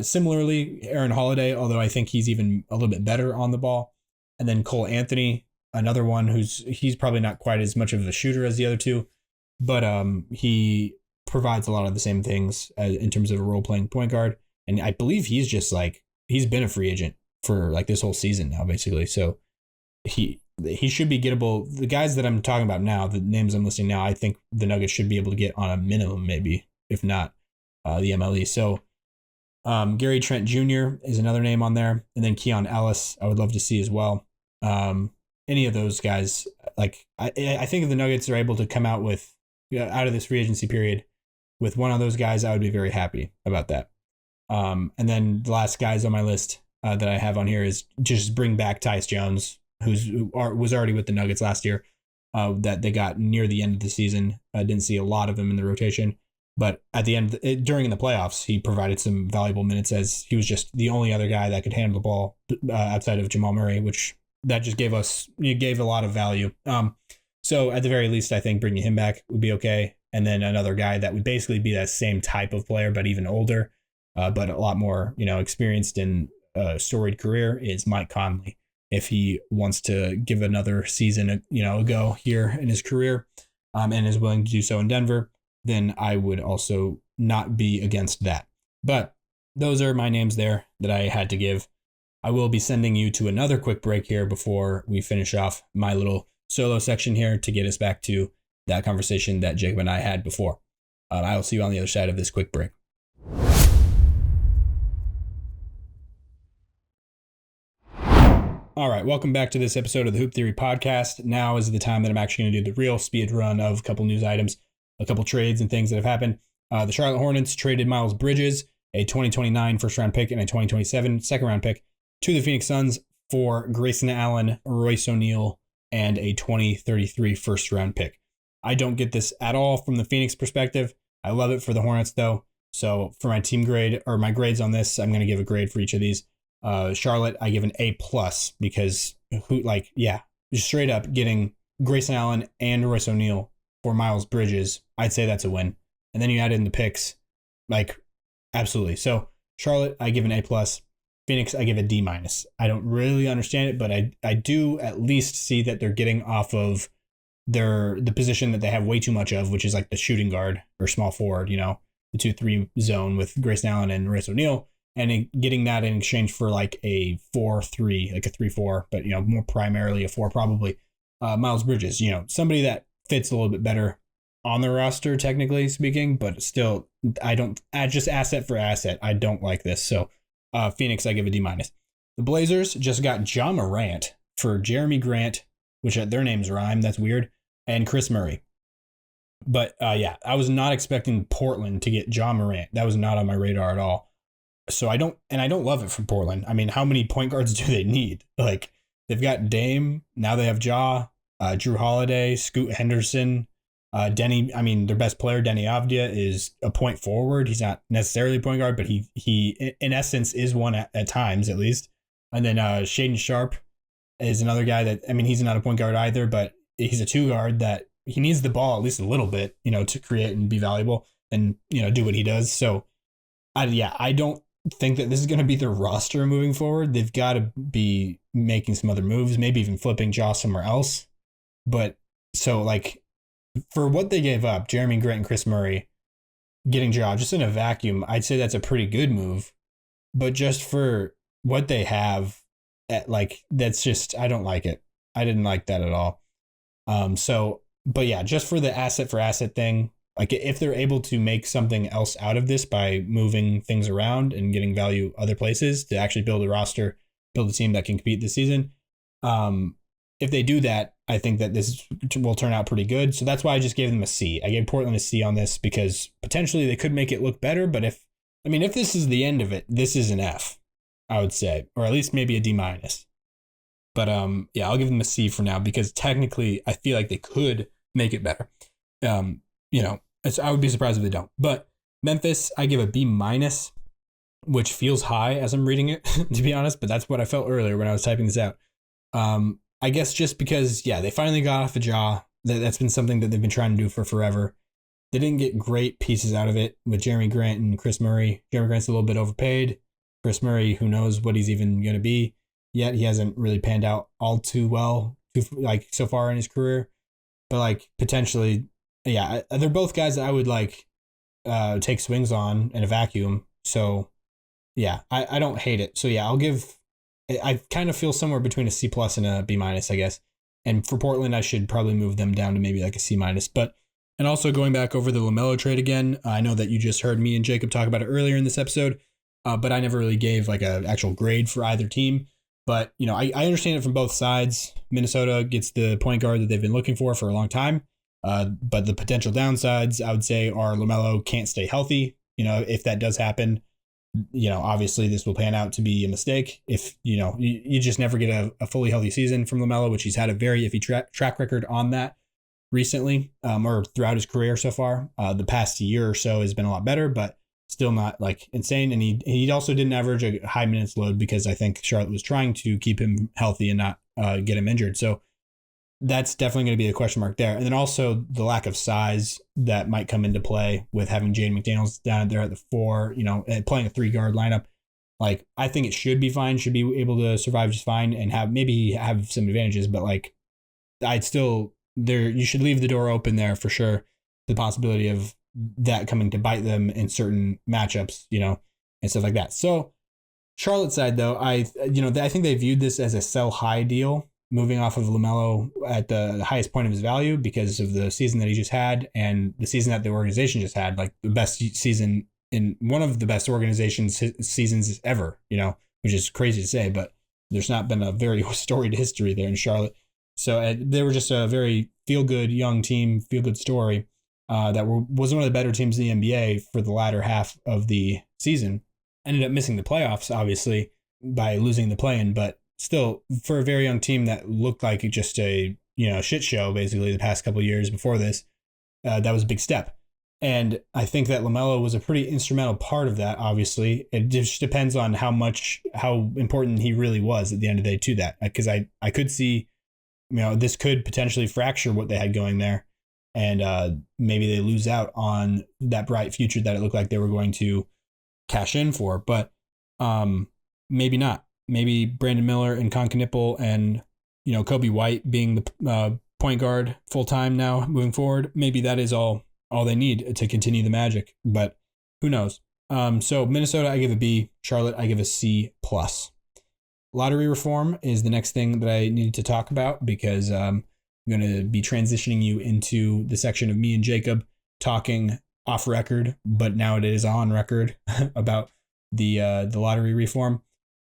similarly, Aaron Holiday, although I think he's even a little bit better on the ball. And then Cole Anthony, another one he's probably not quite as much of a shooter as the other two, but he provides a lot of the same things in terms of a role-playing point guard. And I believe he's just he's been a free agent for this whole season now, basically. So he should be gettable. The guys that I'm talking about now, the names I'm listing now, I think the Nuggets should be able to get on a minimum, maybe, if not the MLE. So Gary Trent Jr. is another name on there. And then Keon Ellis, I would love to see as well. Any of those guys, I think if the Nuggets are able to come out with, out of this free agency period with one of those guys, I would be very happy about that. And then the last guys on my list that I have on here is just bring back Tyus Jones, who was already with the Nuggets last year, that they got near the end of the season. I didn't see a lot of him in the rotation, but at the end, during the playoffs, he provided some valuable minutes as he was just the only other guy that could handle the ball outside of Jamal Murray, which that just gave a lot of value. So at the very least, I think bringing him back would be okay. And then another guy that would basically be that same type of player, but even older, but a lot more, experienced in a storied career, is Mike Conley. If he wants to give another season, a go here in his career, and is willing to do so in Denver, then I would also not be against that. But those are my names there that I had to give. I will be sending you to another quick break here before we finish off my little solo section here to get us back to that conversation that Jacob and I had before. I will see you on the other side of this quick break. All right, welcome back to this episode of the Hoop Theory Podcast. Now is the time that I'm actually going to do the real speed run of a couple news items, a couple trades and things that have happened. The Charlotte Hornets traded Miles Bridges, a 2029 first-round pick and a 2027 second-round pick, to the Phoenix Suns for Grayson Allen, Royce O'Neal, and a 2033 first-round pick. I don't get this at all from the Phoenix perspective. I love it for the Hornets, though. So for my team grade, or my grades on this, I'm going to give a grade for each of these. Charlotte, I give an A+ because just straight up getting Grayson Allen and Royce O'Neal for Miles Bridges, I'd say that's a win. And then you add in the picks, absolutely. So Charlotte, I give an A+. Phoenix, I give a D-. I don't really understand it, but I do at least see that they're getting off of the position that they have way too much of, which is like the shooting guard or small forward, the 2-3 zone with Grayson Allen and Royce O'Neal. And getting that in exchange for like a 4-3, like a 3-4, but more primarily a 4 probably. Miles Bridges, somebody that fits a little bit better on the roster, technically speaking, but still, just asset for asset. I don't like this. So Phoenix, I give a D-. The Blazers just got Ja Morant for Jeremy Grant, which their names rhyme. That's weird. And Chris Murray. But I was not expecting Portland to get Ja Morant. That was not on my radar at all. So I don't love it from Portland. I mean, how many point guards do they need? Like, they've got Dame, now they have Ja, Drew Holiday, Scoot Henderson, Denny. I mean, their best player, Denny Avdia, is a point forward. He's not necessarily a point guard, but he in essence is one at times at least. And then Shaedon Sharpe is another guy that, I mean, he's not a point guard either, but he's a 2 guard that he needs the ball at least a little bit, to create and be valuable and do what he does. So I don't think that this is going to be their roster moving forward. They've got to be making some other moves, maybe even flipping Ja somewhere else. But so for what they gave up, Jeremy Grant and Chris Murray, getting Ja just in a vacuum, I'd say that's a pretty good move. But just for what they have, that's just, I don't like it. I didn't like that at all. Just for the asset for asset thing, if they're able to make something else out of this by moving things around and getting value other places to actually build a roster, build a team that can compete this season. If they do that, I think that this will turn out pretty good. So that's why I just gave them a C. I gave Portland a C on this because potentially they could make it look better. But if this is the end of it, this is an F, I would say, or at least maybe a D-. But I'll give them a C for now because technically I feel like they could make it better. I would be surprised if they don't. But Memphis, I give a B-, which feels high as I'm reading it, to be honest. But that's what I felt earlier when I was typing this out. I guess just because, they finally got off a Ja. That's been something that they've been trying to do for forever. They didn't get great pieces out of it with Jeremy Grant and Chris Murray. Jeremy Grant's a little bit overpaid. Chris Murray, who knows what he's even going to be yet. He hasn't really panned out all too well, so far in his career. But potentially, they're both guys that I would take swings on in a vacuum. So I don't hate it. So I kind of feel somewhere between a C+ and a B-, I guess. And for Portland, I should probably move them down to maybe a C-. And also going back over the Lamelo trade again, I know that you just heard me and Jacob talk about it earlier in this episode, but I never really gave an actual grade for either team. But, I understand it from both sides. Minnesota gets the point guard that they've been looking for a long time. But the potential downsides, I would say, are Lamelo can't stay healthy. If that does happen, obviously this will pan out to be a mistake. If, you just never get a fully healthy season from Lamelo, which he's had a very iffy track record on that recently, or throughout his career so far. The past year or so has been a lot better, but still not insane. And he also didn't average a high minutes load because I think Charlotte was trying to keep him healthy and not get him injured. So that's definitely going to be a question mark there. And then also the lack of size that might come into play with having Jaden McDaniels down there at the 4, and playing a 3-guard lineup. I think it should be fine, should be able to survive just fine and have some advantages, but you should leave the door open there for sure. The possibility of that coming to bite them in certain matchups, and stuff like that. So Charlotte side, though, I think they viewed this as a sell high deal, moving off of Lamelo at the highest point of his value because of the season that he just had and the season that the organization just had, like the best season in one of the best organizations seasons ever, which is crazy to say, but there's not been a very storied history there in Charlotte. So they were just a very feel-good young team, feel-good story that was one of the better teams in the NBA for the latter half of the season. Ended up missing the playoffs, obviously, by losing the play-in, but still, for a very young team that looked like just a shit show, basically, the past couple of years before this, that was a big step. And I think that Lamelo was a pretty instrumental part of that, obviously. It just depends on how important he really was at the end of the day to that. Because I could see, this could potentially fracture what they had going there. And maybe they lose out on that bright future that it looked like they were going to cash in for. But maybe not. Maybe Brandon Miller and Con Knipple and, Kobe White being the point guard full time now moving forward. Maybe that is all they need to continue the magic, but who knows? So Minnesota, I give a B. Charlotte, I give a C+. Lottery reform is the next thing that I needed to talk about because I'm going to be transitioning you into the section of me and Jacob talking off record, but now it is on record about the lottery reform.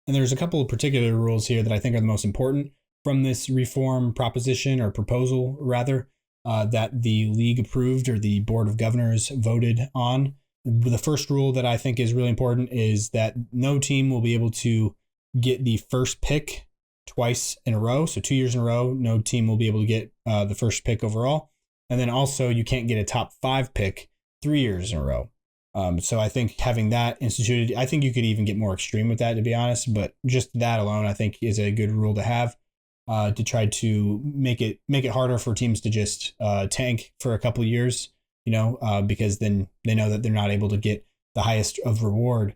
And there's a couple of particular rules here that I think are the most important from this reform proposition or proposal, rather. That the league approved or the board of governors voted on. The first rule that I think is really important is that no team will be able to get the first pick twice in a row. So 2 years in a row, no team will be able to get the first pick overall. And then also you can't get a top 5 pick 3 years in a row. So I think having that instituted, I think you could even get more extreme with that, to be honest. But just that alone, I think is a good rule to have. To try to make it harder for teams to just tank for a couple of years, because then they know that they're not able to get the highest of reward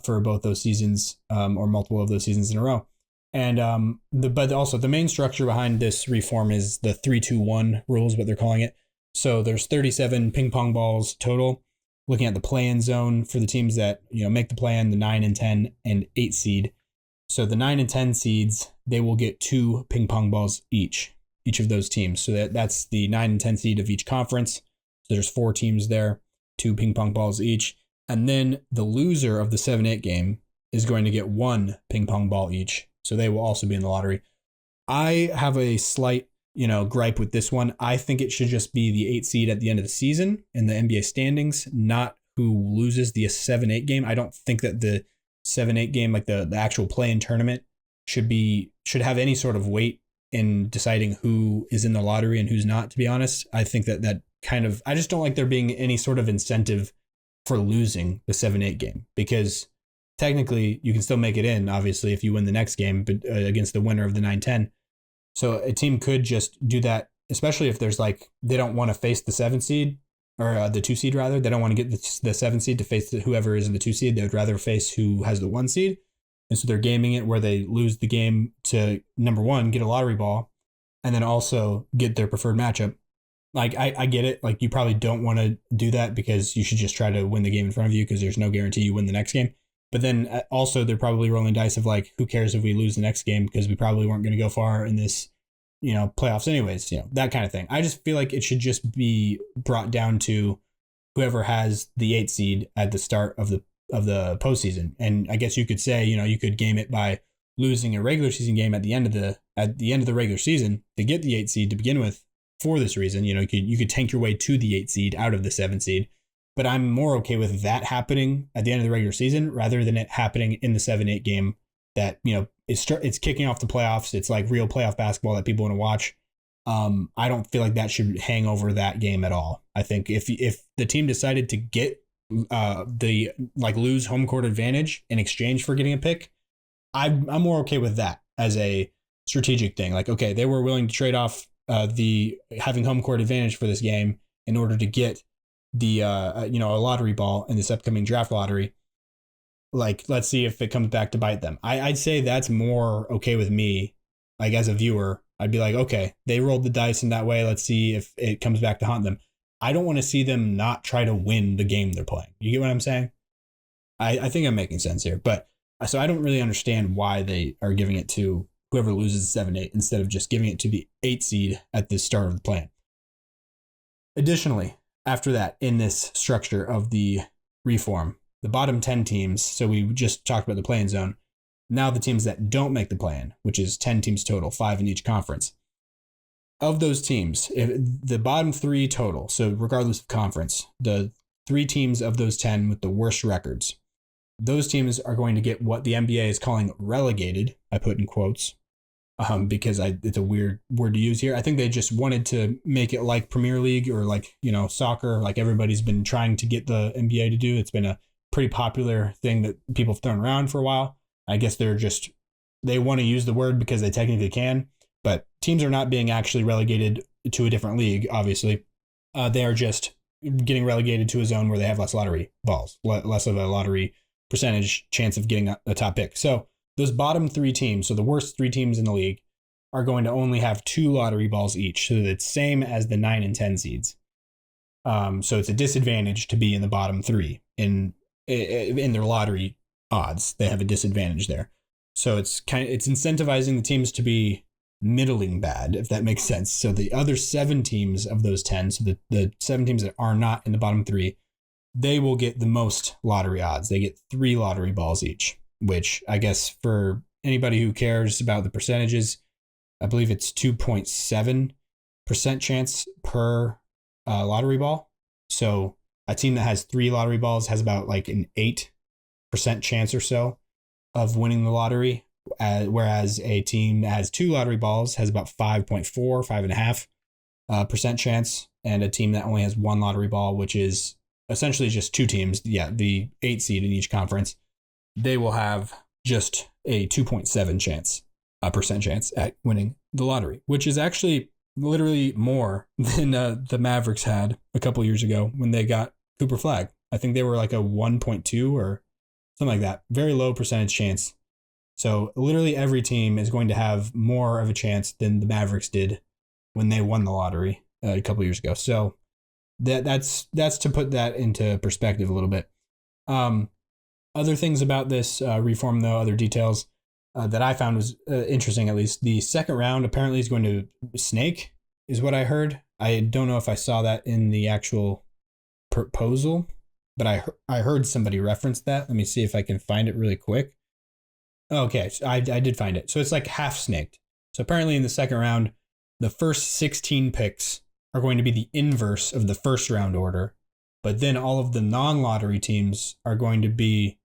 for both those seasons or multiple of those seasons in a row. And but also the main structure behind this reform is the 3-2-1 rules, what they're calling it. So there's 37 ping pong balls total. Looking at the play-in zone for the teams that make the play-in, the 9 and 10 and 8 seed. So the 9 and 10 seeds, they will get 2 ping pong balls each of those teams. So that's the 9 and 10 seed of each conference. So there's 4 teams there, 2 ping pong balls each. And then the loser of the 7-8 game is going to get 1 ping pong ball each. So they will also be in the lottery. I have a slight, gripe with this one. I think it should just be the 8 seed at the end of the season in the NBA standings, not who loses the 7-8 game. I don't think that the 7-8 game, like the actual play-in tournament, should have any sort of weight in deciding who is in the lottery and who's not, to be honest. I think that kind of, I just don't like there being any sort of incentive for losing the 7-8 game, because technically you can still make it in, obviously, if you win the next game, but against the winner of the 9-10. So a team could just do that, especially if there's they don't want to face the 7 seed or the 2 seed rather. They don't want to get the 7 seed to face whoever is in the 2 seed. They would rather face who has the 1 seed. And so they're gaming it where they lose the game to, number one, get a lottery ball, and then also get their preferred matchup. I get it. You probably don't want to do that because you should just try to win the game in front of you because there's no guarantee you win the next game. But then also they're probably rolling dice of who cares if we lose the next game because we probably weren't going to go far in this, playoffs anyways, that kind of thing. I just feel like it should just be brought down to whoever has the 8 seed at the start of the postseason. And I guess you could say, you could game it by losing a regular season game at the end of the regular season to get the 8 seed to begin with. For this reason, you could tank your way to the 8 seed out of the 7 seed. But I'm more okay with that happening at the end of the regular season rather than it happening in the 7-8 game that, it's kicking off the playoffs. It's like real playoff basketball that people want to watch. I don't feel like that should hang over that game at all. I think if the team decided to get lose home court advantage in exchange for getting a pick, I'm more okay with that as a strategic thing. Okay, they were willing to trade off the having home court advantage for this game in order to get the a lottery ball in this upcoming draft lottery. Let's see if it comes back to bite them. I'd say that's more okay with me. As a viewer, I'd be okay, they rolled the dice in that way. Let's see if it comes back to haunt them. I don't want to see them not try to win the game they're playing. You get what I'm saying? I think I'm making sense here, but So I don't really understand why they are giving it to whoever loses 7-8 instead of just giving it to the 8 seed at the start of the plan. Additionally, after that, in this structure of the reform, the bottom 10 teams, so we just talked about the play-in zone, now the teams that don't make the play-in, which is 10 teams total, 5 in each conference. Of those teams, the bottom 3 total, so regardless of conference, the 3 teams of those 10 with the worst records, those teams are going to get what the NBA is calling relegated. I put in quotes because it's a weird word to use here. I think they just wanted to make it like Premier League or like, soccer, like everybody's been trying to get the NBA to do. It's been a pretty popular thing that people have thrown around for a while. I guess they want to use the word because they technically can, but teams are not being actually relegated to a different league, obviously. They are just getting relegated to a zone where they have less lottery balls, less of a lottery percentage chance of getting a top pick. So those bottom 3 teams, so the worst 3 teams in the league, are going to only have 2 lottery balls each. So it's same as the 9 and 10 seeds. So it's a disadvantage to be in the bottom 3 in their lottery odds. They have a disadvantage there. So it's incentivizing the teams to be middling bad, if that makes sense. So the other 7 teams of those 10, so the 7 teams that are not in the bottom 3, they will get the most lottery odds. They get 3 lottery balls each, which I guess for anybody who cares about the percentages, I believe it's 2.7% chance per lottery ball. So a team that has 3 lottery balls has about like an 8% chance or so of winning the lottery, whereas a team that has 2 lottery balls has about 5.5% chance, and a team that only has 1 lottery ball, which is essentially just 2 teams, the 8 seed in each conference, they will have just a 2.7% chance at winning the lottery, which is actually literally more than the Mavericks had a couple years ago when they got Cooper Flag. I think they were like a 1.2 or something like that. Very low percentage chance. So literally every team is going to have more of a chance than the Mavericks did when they won the lottery a couple years ago. So that's to put that into perspective a little bit. Other things about this reform, though, other details that I found was interesting, at least. The second round apparently is going to snake, is what I heard. I don't know if I saw that in the actual proposal, but I heard somebody reference that. Let me see if I can find it really quick. Okay, so I did find it. So it's like half snaked. So apparently in the second round, the first 16 picks are going to be the inverse of the first round order, but then all of the non-lottery teams are going to be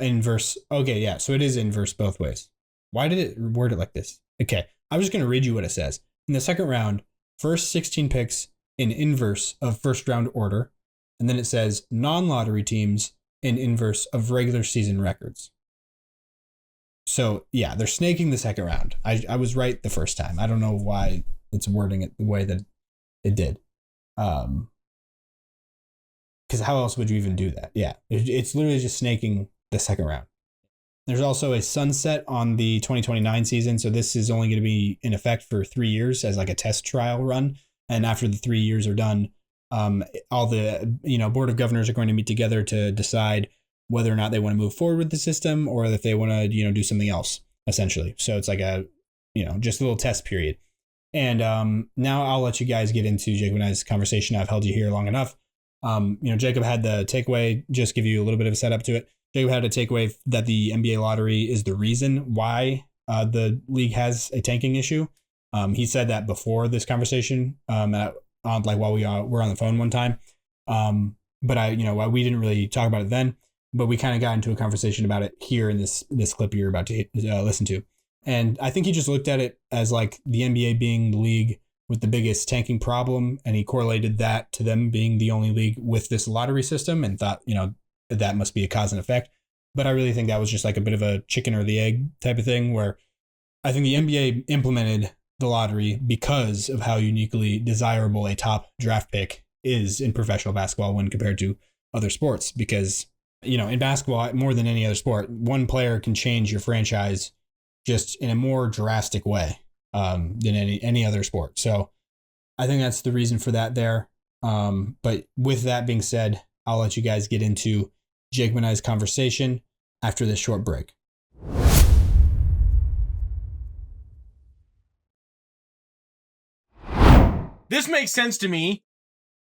inverse. Okay, yeah, so it is inverse both ways. Why did it word it like this? Okay, I'm just going to read you what it says. In the second round, first 16 picks in inverse of first round order, and then it says non-lottery teams in inverse of regular season records. So, yeah, they're snaking the second round. I was right the first time. I don't know why it's wording it the way that it did. Because how else would you even do that? Yeah, it's literally just snaking the second round. There's also a sunset on the 2029 season. So this is only going to be in effect for 3 years as like a test trial run. And after the 3 years are done, all the board of governors are going to meet together to decide whether or not they want to move forward with the system or if they want to do something else, essentially. So it's like a just a little test period. And now I'll let you guys get into Jacob and I's conversation. I've held you here long enough. Jacob had the takeaway, just give you a little bit of a setup to it. Jacob had a takeaway that the NBA lottery is the reason why the league has a tanking issue. He said that before this conversation, while we were on the phone one time. But we didn't really talk about it then, but we kind of got into a conversation about it here in this clip you're about to listen to. And I think he just looked at it as like the NBA being the league with the biggest tanking problem, and he correlated that to them being the only league with this lottery system and thought, that must be a cause and effect. But I really think that was just like a bit of a chicken or the egg type of thing, where I think the NBA implemented the lottery because of how uniquely desirable a top draft pick is in professional basketball when compared to other sports. Because, in basketball, more than any other sport, one player can change your franchise just in a more drastic way than any other sport. So I think that's the reason for that there. But with that being said, I'll let you guys get into Jake and I's conversation. after this short break. This makes sense to me.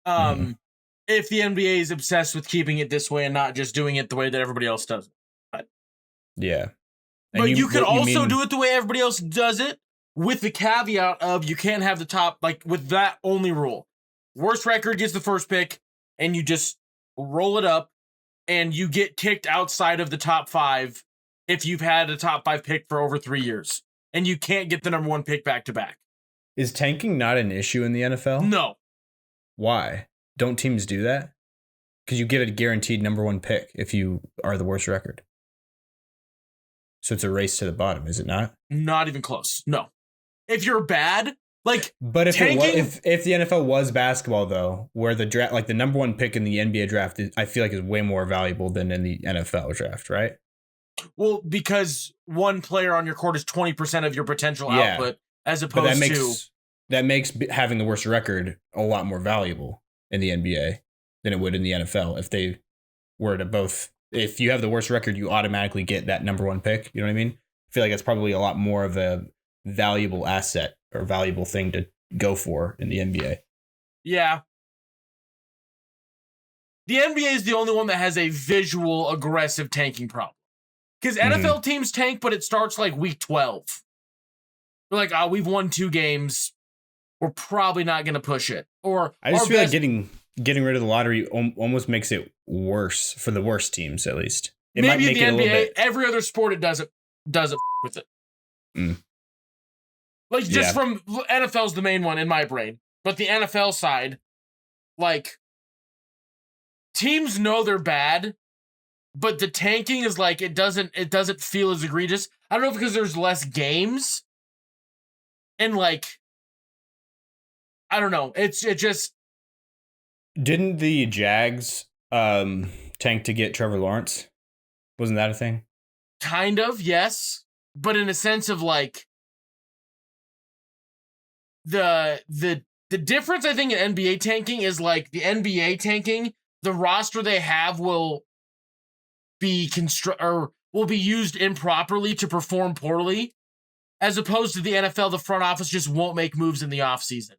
If the NBA is obsessed with keeping it this way and not just doing it the way that everybody else does it. But, yeah. But you could also do it the way everybody else does it, with the caveat of you can't have the top, like with that only rule. Worst record gets the first pick, and you just roll it up, and you get kicked outside of the top 5 if you've had a top 5 pick for over 3 years. And you can't get the number 1 pick back to back. Is tanking not an issue in the NFL? No. Why? Don't teams do that? Because you get a guaranteed number 1 pick if you are the worst record. So it's a race to the bottom, is it not? Not even close. No. If you're bad, like, but if tanking, if the NFL was basketball though, where the draft, like the number 1 pick in the NBA draft, I feel like is way more valuable than in the NFL draft, right? Well, because one player on your court is 20% of your potential output, as opposed that makes having the worst record a lot more valuable in the NBA than it would in the NFL if they were to both. If you have the worst record, you automatically get that number 1 pick. You know what I mean? I feel like it's probably a lot more of a valuable asset or valuable thing to go for in the NBA. Yeah. The NBA is the only one that has a visual aggressive tanking problem. Because NFL teams tank, but it starts like week 12. They're like, we've won 2 games. We're probably not going to push it. Or I just feel like getting rid of the lottery almost makes it worse for the worst teams, at least. It maybe might make in the it NBA, every other sport it does it with it. Like, just from NFL's the main one in my brain. But the NFL side, like, teams know they're bad, but the tanking is like, it doesn't feel as egregious. I don't know if because there's less games. And like, I don't know. It just. Didn't the Jags tank to get Trevor Lawrence? Wasn't that a thing? Kind of, yes. But in a sense of like, the difference I think in NBA tanking is like the NBA tanking, the roster they have will be used improperly to perform poorly, as opposed to the NFL, the front office just won't make moves in the offseason.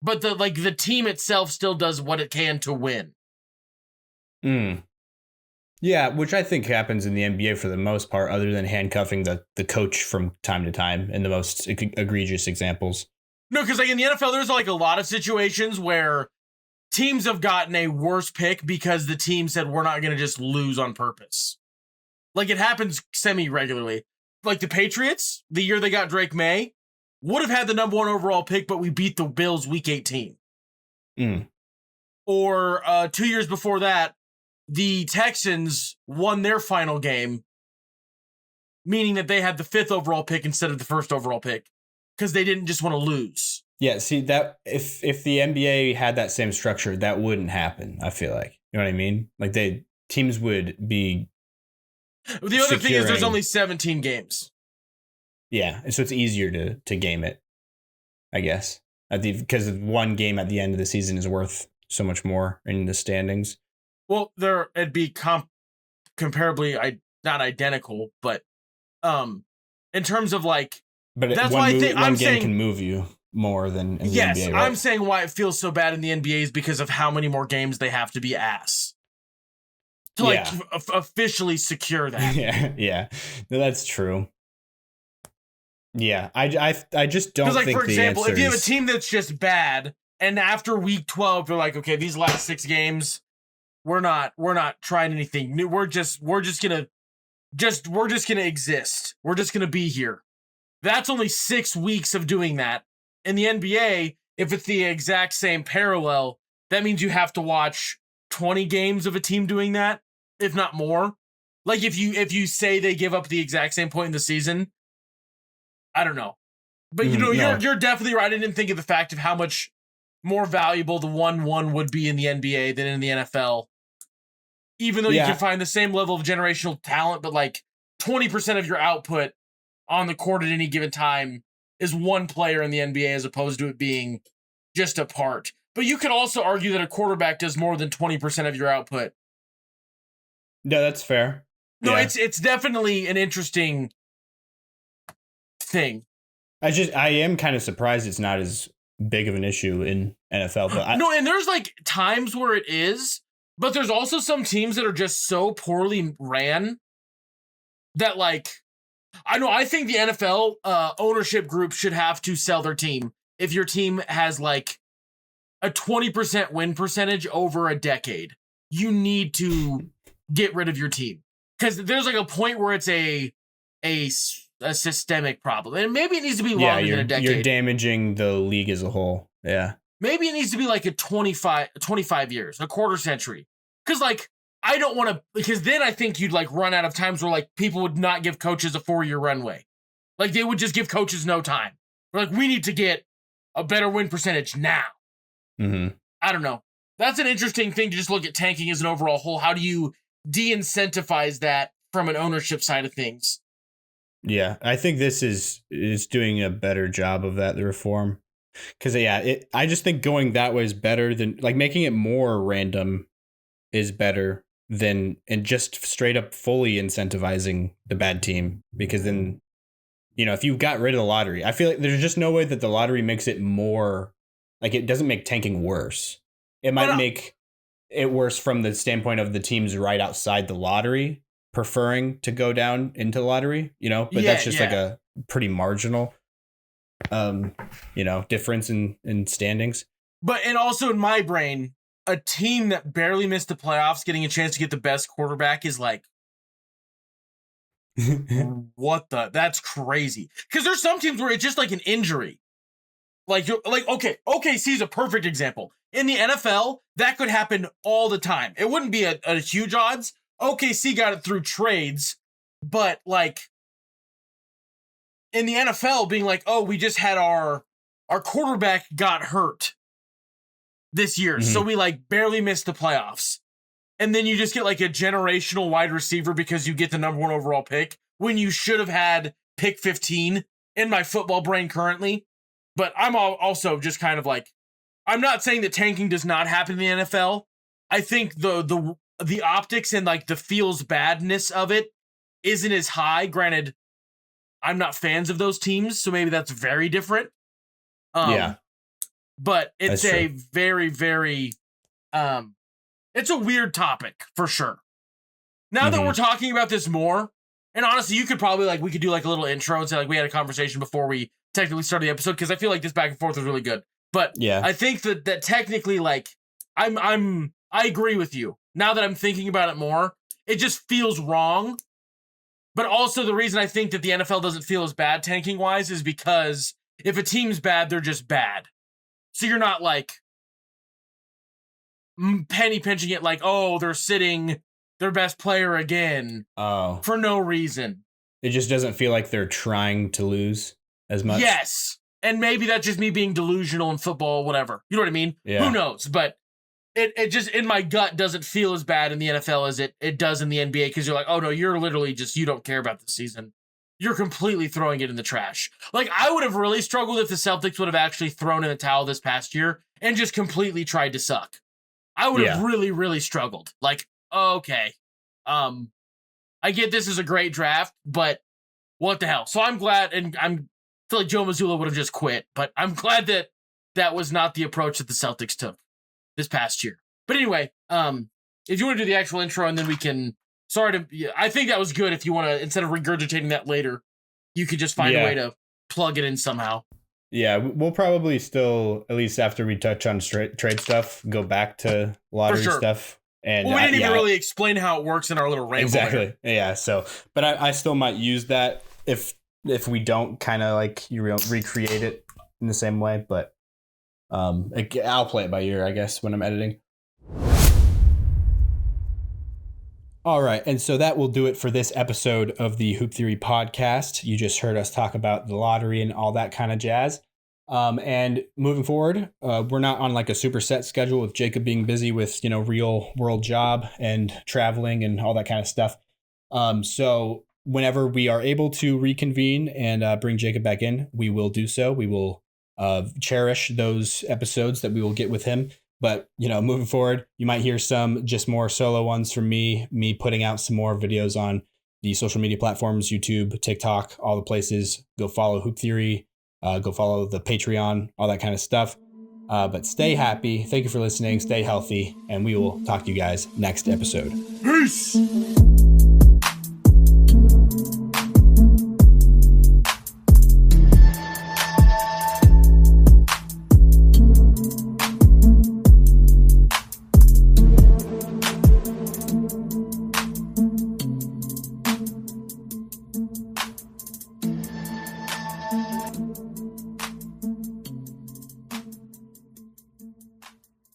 But the team itself still does what it can to win. Yeah, which I think happens in the NBA for the most part, other than handcuffing the coach from time to time in the most egregious examples. No, because like in the NFL, there's like a lot of situations where teams have gotten a worse pick because the team said we're not going to just lose on purpose. Like it happens semi-regularly. Like the Patriots, the year they got Drake May, would have had the number 1 overall pick, but we beat the Bills week 18. Or 2 years before that, the Texans won their final game, meaning that they had the 5th overall pick instead of the 1st overall pick because they didn't just want to lose. Yeah, see that if the NBA had that same structure, that wouldn't happen. I feel like, you know what I mean? Like teams would be. The other thing is there's only 17 games. Yeah, and so it's easier to game it, I guess, because 1 game at the end of the season is worth so much more in the standings. Well, it'd be comparably not identical, but in terms of like, but that's why I think one game can move you more than in the NBA. Right? I'm saying why it feels so bad in the NBA is because of how many more games they have to be ass to officially secure that. Yeah, no, that's true. Yeah, I just don't think for example, if you have a team that's just bad, and after week 12, they're like, okay, these last 6 games, we're not trying anything new. We're just gonna exist. We're just gonna be here. That's only 6 weeks of doing that. In the NBA, if it's the exact same parallel, that means you have to watch 20 games of a team doing that, if not more. Like if you say they give up the exact same point in the season, I don't know. But you're definitely right. I didn't think of the fact of how much more valuable the 1-1 would be in the NBA than in the NFL. Even though you can find the same level of generational talent, but like 20% of your output on the court at any given time is one player in the NBA as opposed to it being just a part. But you could also argue that a quarterback does more than 20% of your output. No, that's fair. No, it's definitely an interesting thing. I am kind of surprised it's not as big of an issue in NFL, but no, and there's like times where it is, but there's also some teams that are just so poorly ran that like I think the NFL ownership group should have to sell their team if your team has like a 20% win percentage over a decade. You need to get rid of your team because there's like a point where it's a systemic problem, and maybe it needs to be longer than a decade. You're damaging the league as a whole. Yeah, maybe it needs to be like a 25 years, a quarter century, because like I don't want to, because then I think you'd like run out of times where like people would not give coaches a 4-year runway. Like they would just give coaches no time. We're like, we need to get a better win percentage now. Mm-hmm. I don't know. That's an interesting thing to just look at tanking as an overall whole. How do you de-incentivize that from an ownership side of things? Yeah, I think this is doing a better job of that, the reform. Because, I just think going that way is better than, like, making it more random is better than, and just straight up fully incentivizing the bad team. Because then, if you got rid of the lottery, I feel like there's just no way that the lottery makes it more, like, it doesn't make tanking worse. It might make it worse from the standpoint of the teams right outside the lottery preferring to go down into the lottery, but that's just like a pretty marginal, difference in standings. And also in my brain, a team that barely missed the playoffs getting a chance to get the best quarterback is like, that's crazy. Because there's some teams where it's just like an injury. OKC is a perfect example. In the NFL, that could happen all the time. It wouldn't be a huge odds. OKC got it through trades, but like in the NFL being like, oh, we just had our quarterback got hurt this year. Mm-hmm. So we like barely missed the playoffs. And then you just get like a generational wide receiver because you get the number 1 overall pick when you should have had pick 15 in my football brain currently. But I'm also just kind of like, I'm not saying that tanking does not happen in the NFL. I think the optics and like the feels badness of it isn't as high. Granted, I'm not fans of those teams, so maybe that's very different. But it's a very, very, it's a weird topic for sure. Now that we're talking about this more, and honestly, you could probably we could do like a little intro and say like we had a conversation before we technically started the episode, because I feel like this back and forth was really good. But yeah, I think that technically like I agree with you. Now that I'm thinking about it more, it just feels wrong. But also the reason I think that the NFL doesn't feel as bad tanking wise is because if a team's bad, they're just bad. So you're not like penny pinching it like, oh, they're sitting their best player again for no reason. It just doesn't feel like they're trying to lose as much. Yes. And maybe that's just me being delusional in football, whatever. You know what I mean? Yeah. Who knows? But it just in my gut doesn't feel as bad in the NFL as it does in the NBA, because you're like, oh no, you're literally just, you don't care about the season. You're completely throwing it in the trash. Like, I would have really struggled if the Celtics would have actually thrown in the towel this past year and just completely tried to suck. I would have really, really struggled. Like, okay. I get this is a great draft, but what the hell? So I'm glad, and I feel like Joe Mazzulla would have just quit, but I'm glad that that was not the approach that the Celtics took this past year. But anyway, if you want to do the actual intro, and then we can, I think that was good. If you want to, instead of regurgitating that later, you could just find a way to plug it in somehow. Yeah, we'll probably still, at least after we touch on trade stuff, go back to lottery stuff. And we didn't even really explain how it works in our little ramble. Exactly. There. Yeah. So, but I still might use that if we don't kind of like recreate it in the same way. But I'll play it by ear, I guess, when I'm editing. All right. And so that will do it for this episode of the Hoop Theory podcast. You just heard us talk about the lottery and all that kind of jazz. And moving forward, we're not on like a super set schedule, with Jacob being busy with, real world job and traveling and all that kind of stuff. So whenever we are able to reconvene and bring Jacob back in, we will do so. We will cherish those episodes that we will get with him. But, moving forward, you might hear some just more solo ones from me putting out some more videos on the social media platforms, YouTube, TikTok, all the places. Go follow Hoop Theory. Go follow the Patreon, all that kind of stuff. But stay happy. Thank you for listening. Stay healthy. And we will talk to you guys next episode. Peace.